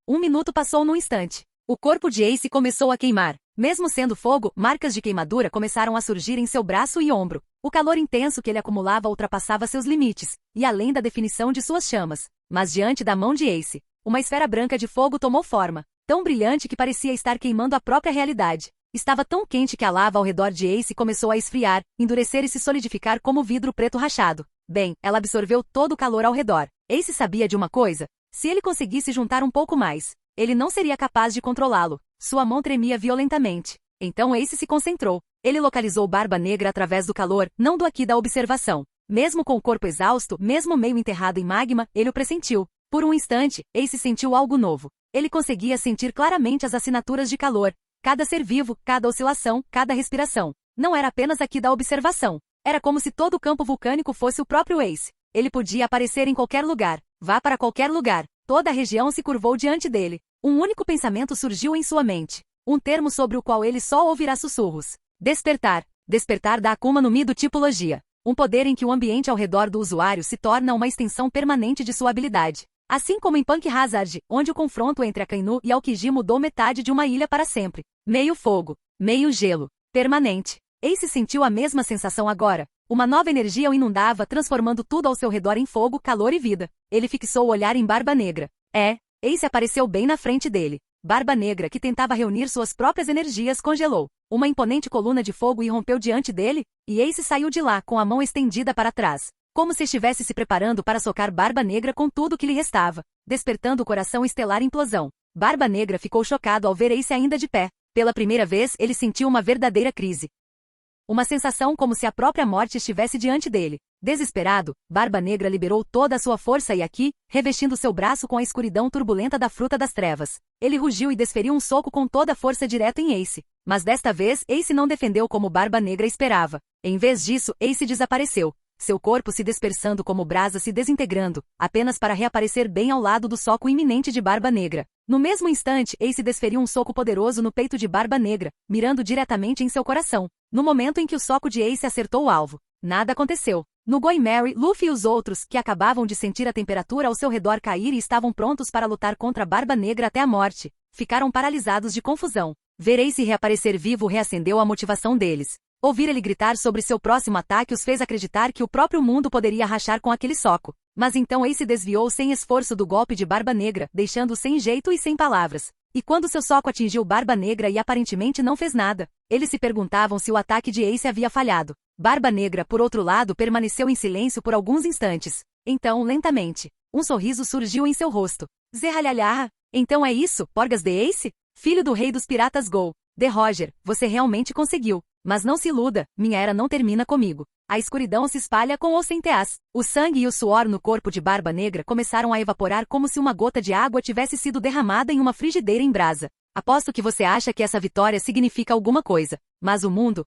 1 minuto passou num instante. O corpo de Ace começou a queimar. Mesmo sendo fogo, marcas de queimadura começaram a surgir em seu braço e ombro. O calor intenso que ele acumulava ultrapassava seus limites, e além da definição de suas chamas. Mas diante da mão de Ace, uma esfera branca de fogo tomou forma, tão brilhante que parecia estar queimando a própria realidade. Estava tão quente que a lava ao redor de Ace começou a esfriar, endurecer e se solidificar como vidro preto rachado. Bem, ela absorveu todo o calor ao redor. Ace sabia de uma coisa: se ele conseguisse juntar um pouco mais, ele não seria capaz de controlá-lo. Sua mão tremia violentamente. Então Ace se concentrou. Ele localizou Barba Negra através do calor, não do aqui da observação. Mesmo com o corpo exausto, mesmo meio enterrado em magma, ele o pressentiu. Por um instante, Ace sentiu algo novo. Ele conseguia sentir claramente as assinaturas de calor. Cada ser vivo, cada oscilação, cada respiração. Não era apenas aqui da observação. Era como se todo o campo vulcânico fosse o próprio Ace. Ele podia aparecer em qualquer lugar. Vá para qualquer lugar. Toda a região se curvou diante dele. Um único pensamento surgiu em sua mente. Um termo sobre o qual ele só ouvirá sussurros. Despertar. Despertar da Akuma no Mi do Tipologia. Um poder em que o ambiente ao redor do usuário se torna uma extensão permanente de sua habilidade. Assim como em Punk Hazard, onde o confronto entre Akainu e Aokiji mudou metade de uma ilha para sempre. Meio fogo, meio gelo. Permanente. Ace sentiu a mesma sensação agora. Uma nova energia o inundava, transformando tudo ao seu redor em fogo, calor e vida. Ele fixou o olhar em Barba Negra. Ace apareceu bem na frente dele. Barba Negra, que tentava reunir suas próprias energias, congelou. Uma imponente coluna de fogo irrompeu diante dele, e Ace saiu de lá com a mão estendida para trás, como se estivesse se preparando para socar Barba Negra com tudo o que lhe restava, despertando o coração estelar em implosão. Barba Negra ficou chocado ao ver Ace ainda de pé. Pela primeira vez, ele sentiu uma verdadeira crise. Uma sensação como se a própria morte estivesse diante dele. Desesperado, Barba Negra liberou toda a sua força e aqui, revestindo seu braço com a escuridão turbulenta da Fruta das Trevas. Ele rugiu e desferiu um soco com toda a força direto em Ace. Mas desta vez, Ace não defendeu como Barba Negra esperava. Em vez disso, Ace desapareceu. Seu corpo se dispersando como brasa se desintegrando, apenas para reaparecer bem ao lado do soco iminente de Barba Negra. No mesmo instante, Ace desferiu um soco poderoso no peito de Barba Negra, mirando diretamente em seu coração. No momento em que o soco de Ace acertou o alvo, nada aconteceu. No Going Merry, Luffy e os outros, que acabavam de sentir a temperatura ao seu redor cair e estavam prontos para lutar contra Barba Negra até a morte, ficaram paralisados de confusão. Ver Ace reaparecer vivo reacendeu a motivação deles. Ouvir ele gritar sobre seu próximo ataque os fez acreditar que o próprio mundo poderia rachar com aquele soco. Mas então Ace desviou sem esforço do golpe de Barba Negra, deixando-o sem jeito e sem palavras. E quando seu soco atingiu Barba Negra e aparentemente não fez nada, eles se perguntavam se o ataque de Ace havia falhado. Barba Negra, por outro lado, permaneceu em silêncio por alguns instantes. Então, lentamente, um sorriso surgiu em seu rosto. Zerralhalhaha! Então é isso, Porgas de Ace? Filho do rei dos piratas Gol. De Roger, você realmente conseguiu. Mas não se iluda, minha era não termina comigo. A escuridão se espalha com ou sem teás. O sangue e o suor no corpo de Barba Negra começaram a evaporar como se uma gota de água tivesse sido derramada em uma frigideira em brasa. Aposto que você acha que essa vitória significa alguma coisa. Mas o mundo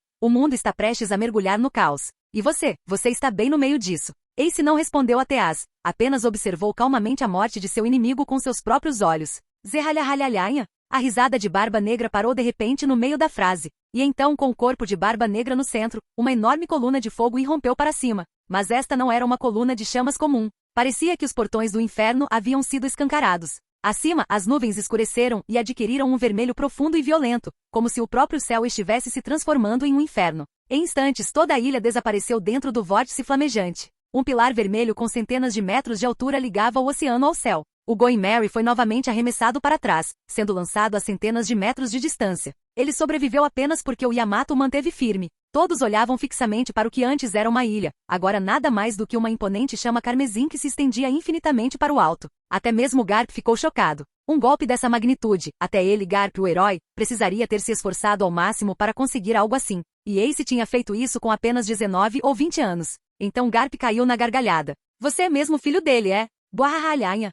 está prestes a mergulhar no caos. E você está bem no meio disso. Ace não respondeu a teás, apenas observou calmamente a morte de seu inimigo com seus próprios olhos. Zerralhahalhalhanha. A risada de Barba Negra parou de repente no meio da frase. E então, com o corpo de Barba Negra no centro, uma enorme coluna de fogo irrompeu para cima. Mas esta não era uma coluna de chamas comum. Parecia que os portões do inferno haviam sido escancarados. Acima, as nuvens escureceram e adquiriram um vermelho profundo e violento, como se o próprio céu estivesse se transformando em um inferno. Em instantes, toda a ilha desapareceu dentro do vórtice flamejante. Um pilar vermelho com centenas de metros de altura ligava o oceano ao céu. O Going Merry foi novamente arremessado para trás, sendo lançado a centenas de metros de distância. Ele sobreviveu apenas porque o Yamato o manteve firme. Todos olhavam fixamente para o que antes era uma ilha, agora nada mais do que uma imponente chama carmesim que se estendia infinitamente para o alto. Até mesmo Garp ficou chocado. Um golpe dessa magnitude, até ele, Garp, o herói, precisaria ter se esforçado ao máximo para conseguir algo assim. E Ace tinha feito isso com apenas 19 ou 20 anos. Então Garp caiu na gargalhada. Você é mesmo filho dele, é? Buarralhanha.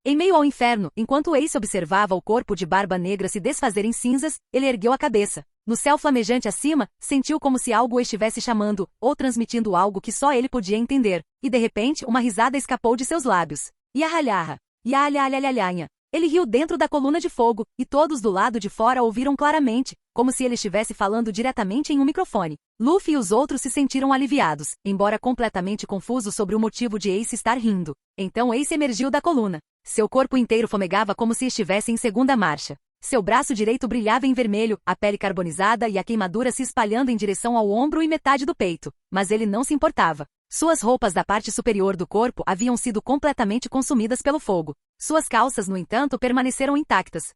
Em meio ao inferno, enquanto Ace observava o corpo de Barba Negra se desfazer em cinzas, ele ergueu a cabeça. No céu flamejante acima, sentiu como se algo o estivesse chamando, ou transmitindo algo que só ele podia entender, e de repente uma risada escapou de seus lábios. Yahalhaha. Yahalhalhalhalhanha. Ele riu dentro da coluna de fogo, e todos do lado de fora ouviram claramente, como se ele estivesse falando diretamente em um microfone. Luffy e os outros se sentiram aliviados, embora completamente confusos sobre o motivo de Ace estar rindo. Então Ace emergiu da coluna. Seu corpo inteiro fumegava como se estivesse em segunda marcha. Seu braço direito brilhava em vermelho, a pele carbonizada e a queimadura se espalhando em direção ao ombro e metade do peito. Mas ele não se importava. Suas roupas da parte superior do corpo haviam sido completamente consumidas pelo fogo. Suas calças, no entanto, permaneceram intactas.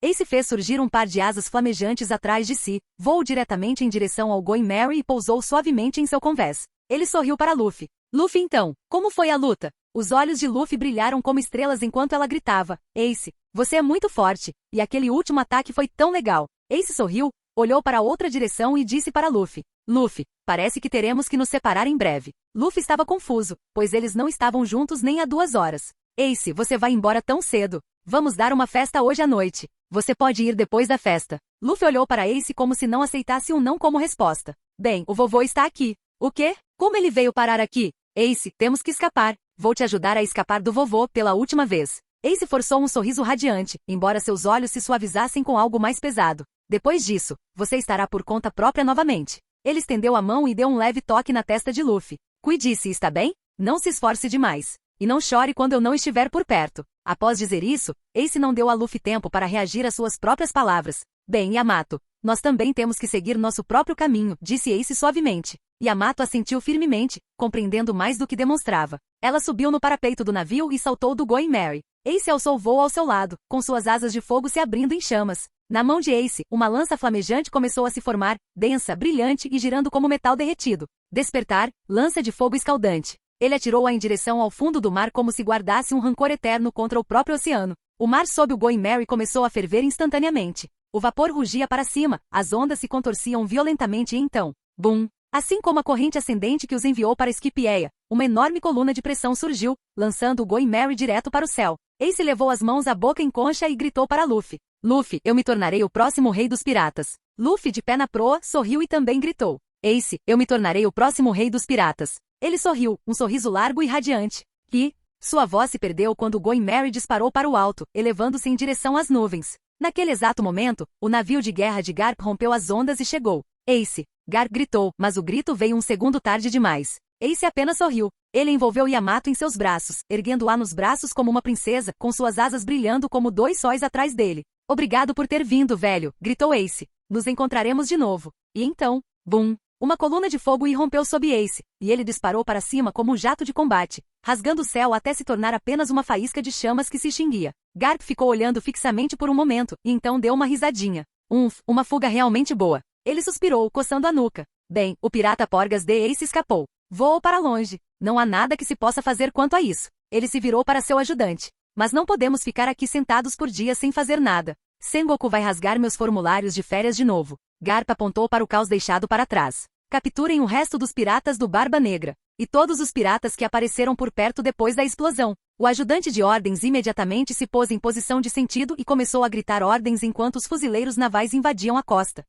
Ace fez surgir um par de asas flamejantes atrás de si, voou diretamente em direção ao Going Merry e pousou suavemente em seu convés. Ele sorriu para Luffy. Luffy então, como foi a luta? Os olhos de Luffy brilharam como estrelas enquanto ela gritava, Ace, você é muito forte, e aquele último ataque foi tão legal. Ace sorriu, olhou para outra direção e disse para Luffy, Luffy, parece que teremos que nos separar em breve. Luffy estava confuso, pois eles não estavam juntos nem há 2 horas. Ace, você vai embora tão cedo. Vamos dar uma festa hoje à noite. Você pode ir depois da festa. Luffy olhou para Ace como se não aceitasse um não como resposta. Bem, o vovô está aqui. O quê? Como ele veio parar aqui? Ace, temos que escapar. Vou te ajudar a escapar do vovô pela última vez. Ace forçou um sorriso radiante, embora seus olhos se suavizassem com algo mais pesado. Depois disso, você estará por conta própria novamente. Ele estendeu a mão e deu um leve toque na testa de Luffy. Cuide-se, está bem? Não se esforce demais. E não chore quando eu não estiver por perto. Após dizer isso, Ace não deu a Luffy tempo para reagir às suas próprias palavras. Bem, Yamato, nós também temos que seguir nosso próprio caminho, disse Ace suavemente. Yamato assentiu firmemente, compreendendo mais do que demonstrava. Ela subiu no parapeito do navio e saltou do Going Merry. Ace alçou voo ao seu lado, com suas asas de fogo se abrindo em chamas. Na mão de Ace, uma lança flamejante começou a se formar, densa, brilhante e girando como metal derretido. Despertar, lança de fogo escaldante. Ele atirou-a em direção ao fundo do mar como se guardasse um rancor eterno contra o próprio oceano. O mar sob o Going Merry começou a ferver instantaneamente. O vapor rugia para cima, as ondas se contorciam violentamente e então, bum! Assim como a corrente ascendente que os enviou para Skipjaea, uma enorme coluna de pressão surgiu, lançando o Going Merry direto para o céu. Ace levou as mãos à boca em concha e gritou para Luffy. Luffy, eu me tornarei o próximo rei dos piratas. Luffy, de pé na proa, sorriu e também gritou. Ace, eu me tornarei o próximo rei dos piratas. Ele sorriu, um sorriso largo e radiante. E sua voz se perdeu quando o Going Merry disparou para o alto, elevando-se em direção às nuvens. Naquele exato momento, o navio de guerra de Garp rompeu as ondas e chegou. Ace! Garp gritou, mas o grito veio um segundo tarde demais. Ace apenas sorriu. Ele envolveu Yamato em seus braços, erguendo-a nos braços como uma princesa, com suas asas brilhando como 2 sóis atrás dele. Obrigado por ter vindo, velho, gritou Ace. Nos encontraremos de novo. E então, bum! Uma coluna de fogo irrompeu sob Ace, e ele disparou para cima como um jato de combate, rasgando o céu até se tornar apenas uma faísca de chamas que se extinguia. Garp ficou olhando fixamente por um momento, e então deu uma risadinha. Uma fuga realmente boa. Ele suspirou, coçando a nuca. Bem, o pirata Porgas de Ace escapou. Voou para longe. Não há nada que se possa fazer quanto a isso. Ele se virou para seu ajudante. Mas não podemos ficar aqui sentados por dias sem fazer nada. Sengoku vai rasgar meus formulários de férias de novo. Garp apontou para o caos deixado para trás. Capturem o resto dos piratas do Barba Negra. E todos os piratas que apareceram por perto depois da explosão. O ajudante de ordens imediatamente se pôs em posição de sentido e começou a gritar ordens enquanto os fuzileiros navais invadiam a costa.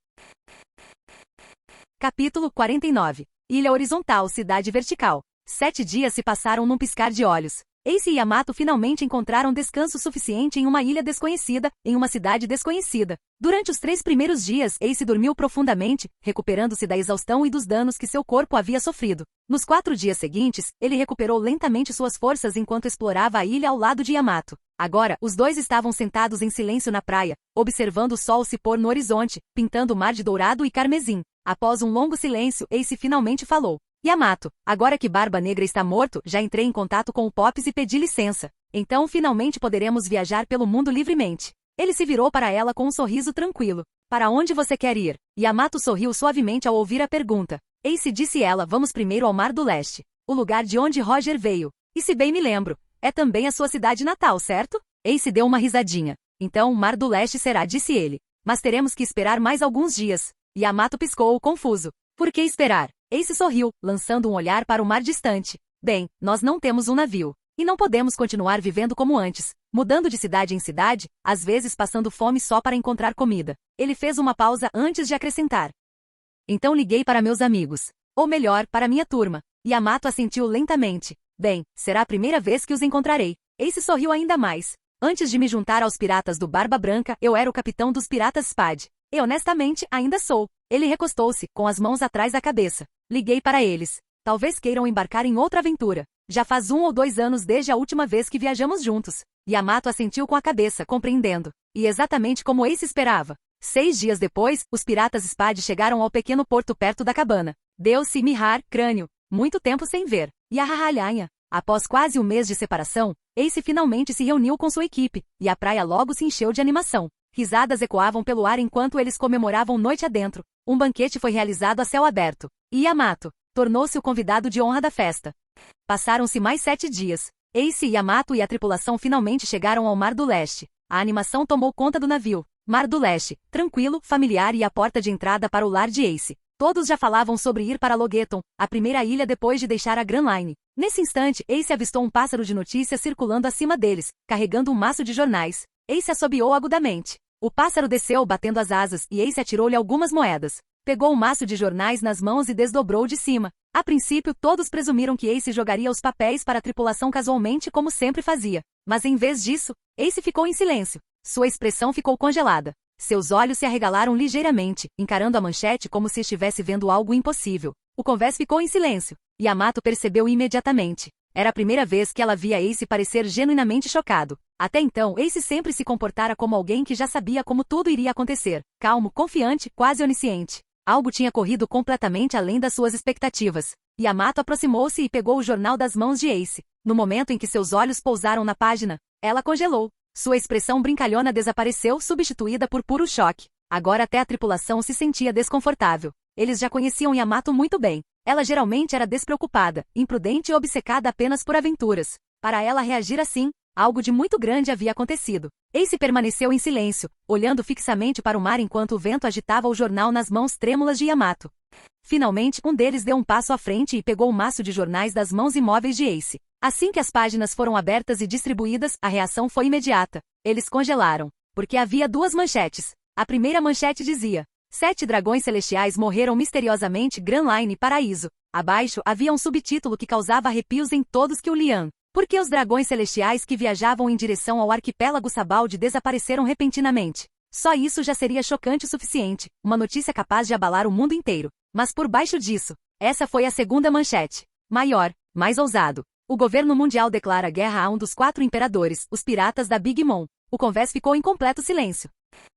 Capítulo 49. Ilha horizontal, cidade vertical. 7 dias se passaram num piscar de olhos. Ace e Yamato finalmente encontraram descanso suficiente em uma ilha desconhecida, em uma cidade desconhecida. Durante os 3 primeiros dias, Ace dormiu profundamente, recuperando-se da exaustão e dos danos que seu corpo havia sofrido. Nos 4 dias seguintes, ele recuperou lentamente suas forças enquanto explorava a ilha ao lado de Yamato. Agora, os dois estavam sentados em silêncio na praia, observando o sol se pôr no horizonte, pintando o mar de dourado e carmesim. Após um longo silêncio, Ace finalmente falou. Yamato, agora que Barba Negra está morto, já entrei em contato com o Pops e pedi licença. Então finalmente poderemos viajar pelo mundo livremente. Ele se virou para ela com um sorriso tranquilo. Para onde você quer ir? Yamato sorriu suavemente ao ouvir a pergunta. Ace disse ela, vamos primeiro ao Mar do Leste. O lugar de onde Roger veio. E se bem me lembro, é também a sua cidade natal, certo? Ace deu uma risadinha. Então o Mar do Leste será, disse ele. Mas teremos que esperar mais alguns dias. Yamato piscou, confuso. Por que esperar? Ace sorriu, lançando um olhar para o mar distante. Bem, nós não temos um navio. E não podemos continuar vivendo como antes, mudando de cidade em cidade, às vezes passando fome só para encontrar comida. Ele fez uma pausa antes de acrescentar. Então liguei para meus amigos. Ou melhor, para minha turma. Yamato assentiu lentamente. Bem, será a primeira vez que os encontrarei. Ace sorriu ainda mais. Antes de me juntar aos piratas do Barba Branca, eu era o capitão dos piratas Spade. E honestamente, ainda sou. Ele recostou-se, com as mãos atrás da cabeça. Liguei para eles. Talvez queiram embarcar em outra aventura. Já faz 1 ou 2 anos desde a última vez que viajamos juntos. Yamato assentiu com a cabeça, compreendendo. E exatamente como Ace esperava. 6 dias depois, os piratas Spade chegaram ao pequeno porto perto da cabana. Deu-se Mihar, crânio. Muito tempo sem ver. E a Rahalhanha. Após quase um mês de separação, Ace finalmente se reuniu com sua equipe, e a praia logo se encheu de animação. Risadas ecoavam pelo ar enquanto eles comemoravam noite adentro. Um banquete foi realizado a céu aberto. E Yamato tornou-se o convidado de honra da festa. Passaram-se mais 7 dias. Ace, Yamato e a tripulação finalmente chegaram ao Mar do Leste. A animação tomou conta do navio. Mar do Leste, tranquilo, familiar e a porta de entrada para o lar de Ace. Todos já falavam sobre ir para Logeton, a primeira ilha depois de deixar a Grand Line. Nesse instante, Ace avistou um pássaro de notícias circulando acima deles, carregando um maço de jornais. Ace assobiou agudamente. O pássaro desceu batendo as asas e Ace atirou-lhe algumas moedas. Pegou o maço de jornais nas mãos e desdobrou de cima. A princípio, todos presumiram que Ace jogaria os papéis para a tripulação casualmente como sempre fazia. Mas em vez disso, Ace ficou em silêncio. Sua expressão ficou congelada. Seus olhos se arregalaram ligeiramente, encarando a manchete como se estivesse vendo algo impossível. O convés ficou em silêncio. Yamato percebeu imediatamente. Era a primeira vez que ela via Ace parecer genuinamente chocado. Até então, Ace sempre se comportara como alguém que já sabia como tudo iria acontecer. Calmo, confiante, quase onisciente. Algo tinha corrido completamente além das suas expectativas. Yamato aproximou-se e pegou o jornal das mãos de Ace. No momento em que seus olhos pousaram na página, ela congelou. Sua expressão brincalhona desapareceu, substituída por puro choque. Agora até a tripulação se sentia desconfortável. Eles já conheciam Yamato muito bem. Ela geralmente era despreocupada, imprudente e obcecada apenas por aventuras. Para ela reagir assim, algo de muito grande havia acontecido. Ace permaneceu em silêncio, olhando fixamente para o mar enquanto o vento agitava o jornal nas mãos trêmulas de Yamato. Finalmente, um deles deu um passo à frente e pegou o maço de jornais das mãos imóveis de Ace. Assim que as páginas foram abertas e distribuídas, a reação foi imediata. Eles congelaram, porque havia 2 manchetes. A primeira manchete dizia: 7 dragões celestiais morreram misteriosamente Grand Line Paraíso. Abaixo havia um subtítulo que causava arrepios em todos que o liam. Porque os dragões celestiais que viajavam em direção ao arquipélago Sabaldi desapareceram repentinamente. Só isso já seria chocante o suficiente, uma notícia capaz de abalar o mundo inteiro. Mas por baixo disso, essa foi a segunda manchete. Maior, mais ousado. O governo mundial declara guerra a um dos 4 imperadores, os piratas da Big Mom. O convés ficou em completo silêncio.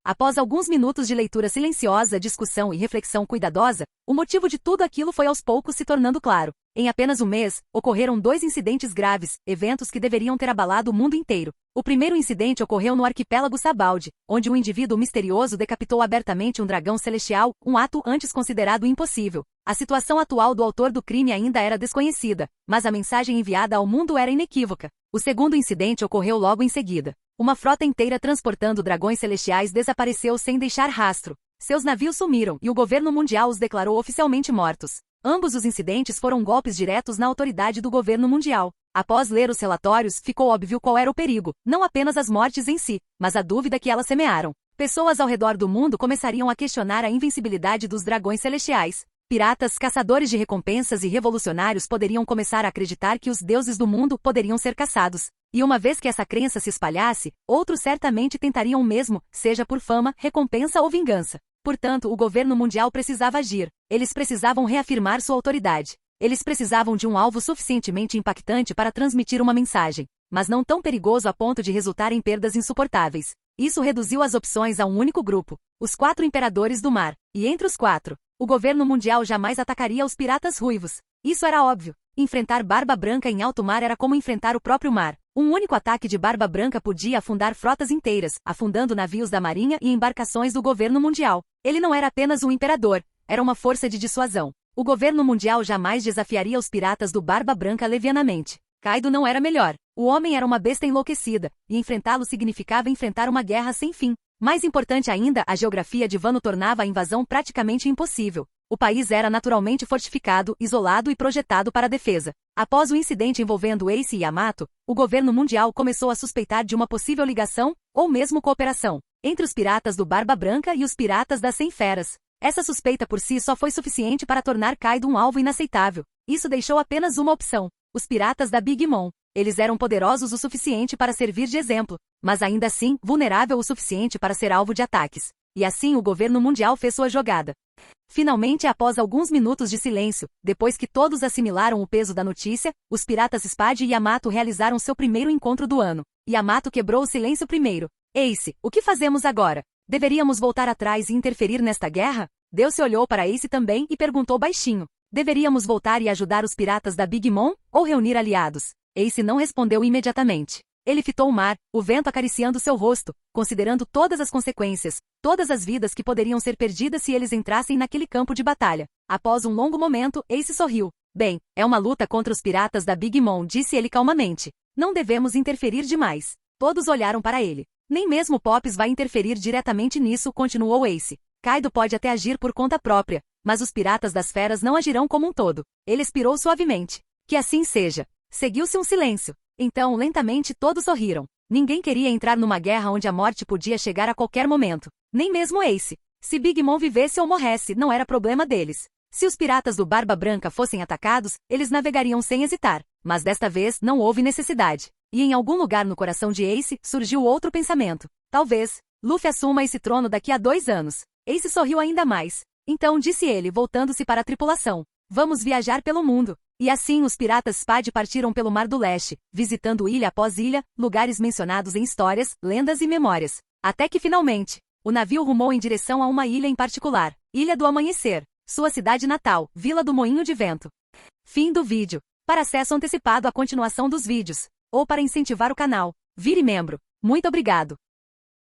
Após alguns minutos de leitura silenciosa, discussão e reflexão cuidadosa, o motivo de tudo aquilo foi aos poucos se tornando claro. Em apenas um mês, ocorreram 2 incidentes graves, eventos que deveriam ter abalado o mundo inteiro. O primeiro incidente ocorreu no arquipélago Sabaldi, onde um indivíduo misterioso decapitou abertamente um dragão celestial, um ato antes considerado impossível. A situação atual do autor do crime ainda era desconhecida, mas a mensagem enviada ao mundo era inequívoca. O segundo incidente ocorreu logo em seguida. Uma frota inteira transportando dragões celestiais desapareceu sem deixar rastro. Seus navios sumiram e o governo mundial os declarou oficialmente mortos. Ambos os incidentes foram golpes diretos na autoridade do governo mundial. Após ler os relatórios, ficou óbvio qual era o perigo, não apenas as mortes em si, mas a dúvida que elas semearam. Pessoas ao redor do mundo começariam a questionar a invencibilidade dos dragões celestiais. Piratas, caçadores de recompensas e revolucionários poderiam começar a acreditar que os deuses do mundo poderiam ser caçados. E uma vez que essa crença se espalhasse, outros certamente tentariam o mesmo, seja por fama, recompensa ou vingança. Portanto, o governo mundial precisava agir. Eles precisavam reafirmar sua autoridade. Eles precisavam de um alvo suficientemente impactante para transmitir uma mensagem, mas não tão perigoso a ponto de resultar em perdas insuportáveis. Isso reduziu as opções a um único grupo: os 4 imperadores do mar. E entre os 4, o governo mundial jamais atacaria os piratas ruivos. Isso era óbvio. Enfrentar Barba Branca em alto mar era como enfrentar o próprio mar. Um único ataque de Barba Branca podia afundar frotas inteiras, afundando navios da marinha e embarcações do governo mundial. Ele não era apenas um imperador, era uma força de dissuasão. O governo mundial jamais desafiaria os piratas do Barba Branca levianamente. Kaido não era melhor. O homem era uma besta enlouquecida, e enfrentá-lo significava enfrentar uma guerra sem fim. Mais importante ainda, a geografia de Wano tornava a invasão praticamente impossível. O país era naturalmente fortificado, isolado e projetado para a defesa. Após o incidente envolvendo Ace e Yamato, o governo mundial começou a suspeitar de uma possível ligação, ou mesmo cooperação, entre os piratas do Barba Branca e os piratas das 100 Feras. Essa suspeita por si só foi suficiente para tornar Kaido um alvo inaceitável. Isso deixou apenas uma opção: os piratas da Big Mom. Eles eram poderosos o suficiente para servir de exemplo, mas ainda assim vulnerável o suficiente para ser alvo de ataques. E assim o governo mundial fez sua jogada. Finalmente, após alguns minutos de silêncio, depois que todos assimilaram o peso da notícia, os piratas Spade e Yamato realizaram seu primeiro encontro do ano. Yamato quebrou o silêncio primeiro. Ace, o que fazemos agora? Deveríamos voltar atrás e interferir nesta guerra? Deus olhou para Ace também e perguntou baixinho. Deveríamos voltar e ajudar os piratas da Big Mom, ou reunir aliados? Ace não respondeu imediatamente. Ele fitou o mar, o vento acariciando seu rosto, considerando todas as consequências, todas as vidas que poderiam ser perdidas se eles entrassem naquele campo de batalha. Após um longo momento, Ace sorriu. Bem, é uma luta contra os piratas da Big Mom, disse ele calmamente. Não devemos interferir demais. Todos olharam para ele. Nem mesmo Pops vai interferir diretamente nisso, continuou Ace. Kaido pode até agir por conta própria, mas os piratas das feras não agirão como um todo. Ele expirou suavemente. Que assim seja. Seguiu-se um silêncio. Então, lentamente todos sorriram. Ninguém queria entrar numa guerra onde a morte podia chegar a qualquer momento. Nem mesmo Ace. Se Big Mom vivesse ou morresse, não era problema deles. Se os piratas do Barba Branca fossem atacados, eles navegariam sem hesitar. Mas desta vez não houve necessidade. E em algum lugar no coração de Ace, surgiu outro pensamento. Talvez Luffy assuma esse trono daqui a 2 anos. Ace sorriu ainda mais. Então disse ele, voltando-se para a tripulação. Vamos viajar pelo mundo. E assim os piratas Spade partiram pelo Mar do Leste, visitando ilha após ilha, lugares mencionados em histórias, lendas e memórias. Até que finalmente, o navio rumou em direção a uma ilha em particular, Ilha do Amanhecer, sua cidade natal, Vila do Moinho de Vento. Fim do vídeo. Para acesso antecipado à continuação dos vídeos, ou para incentivar o canal, vire membro. Muito obrigado.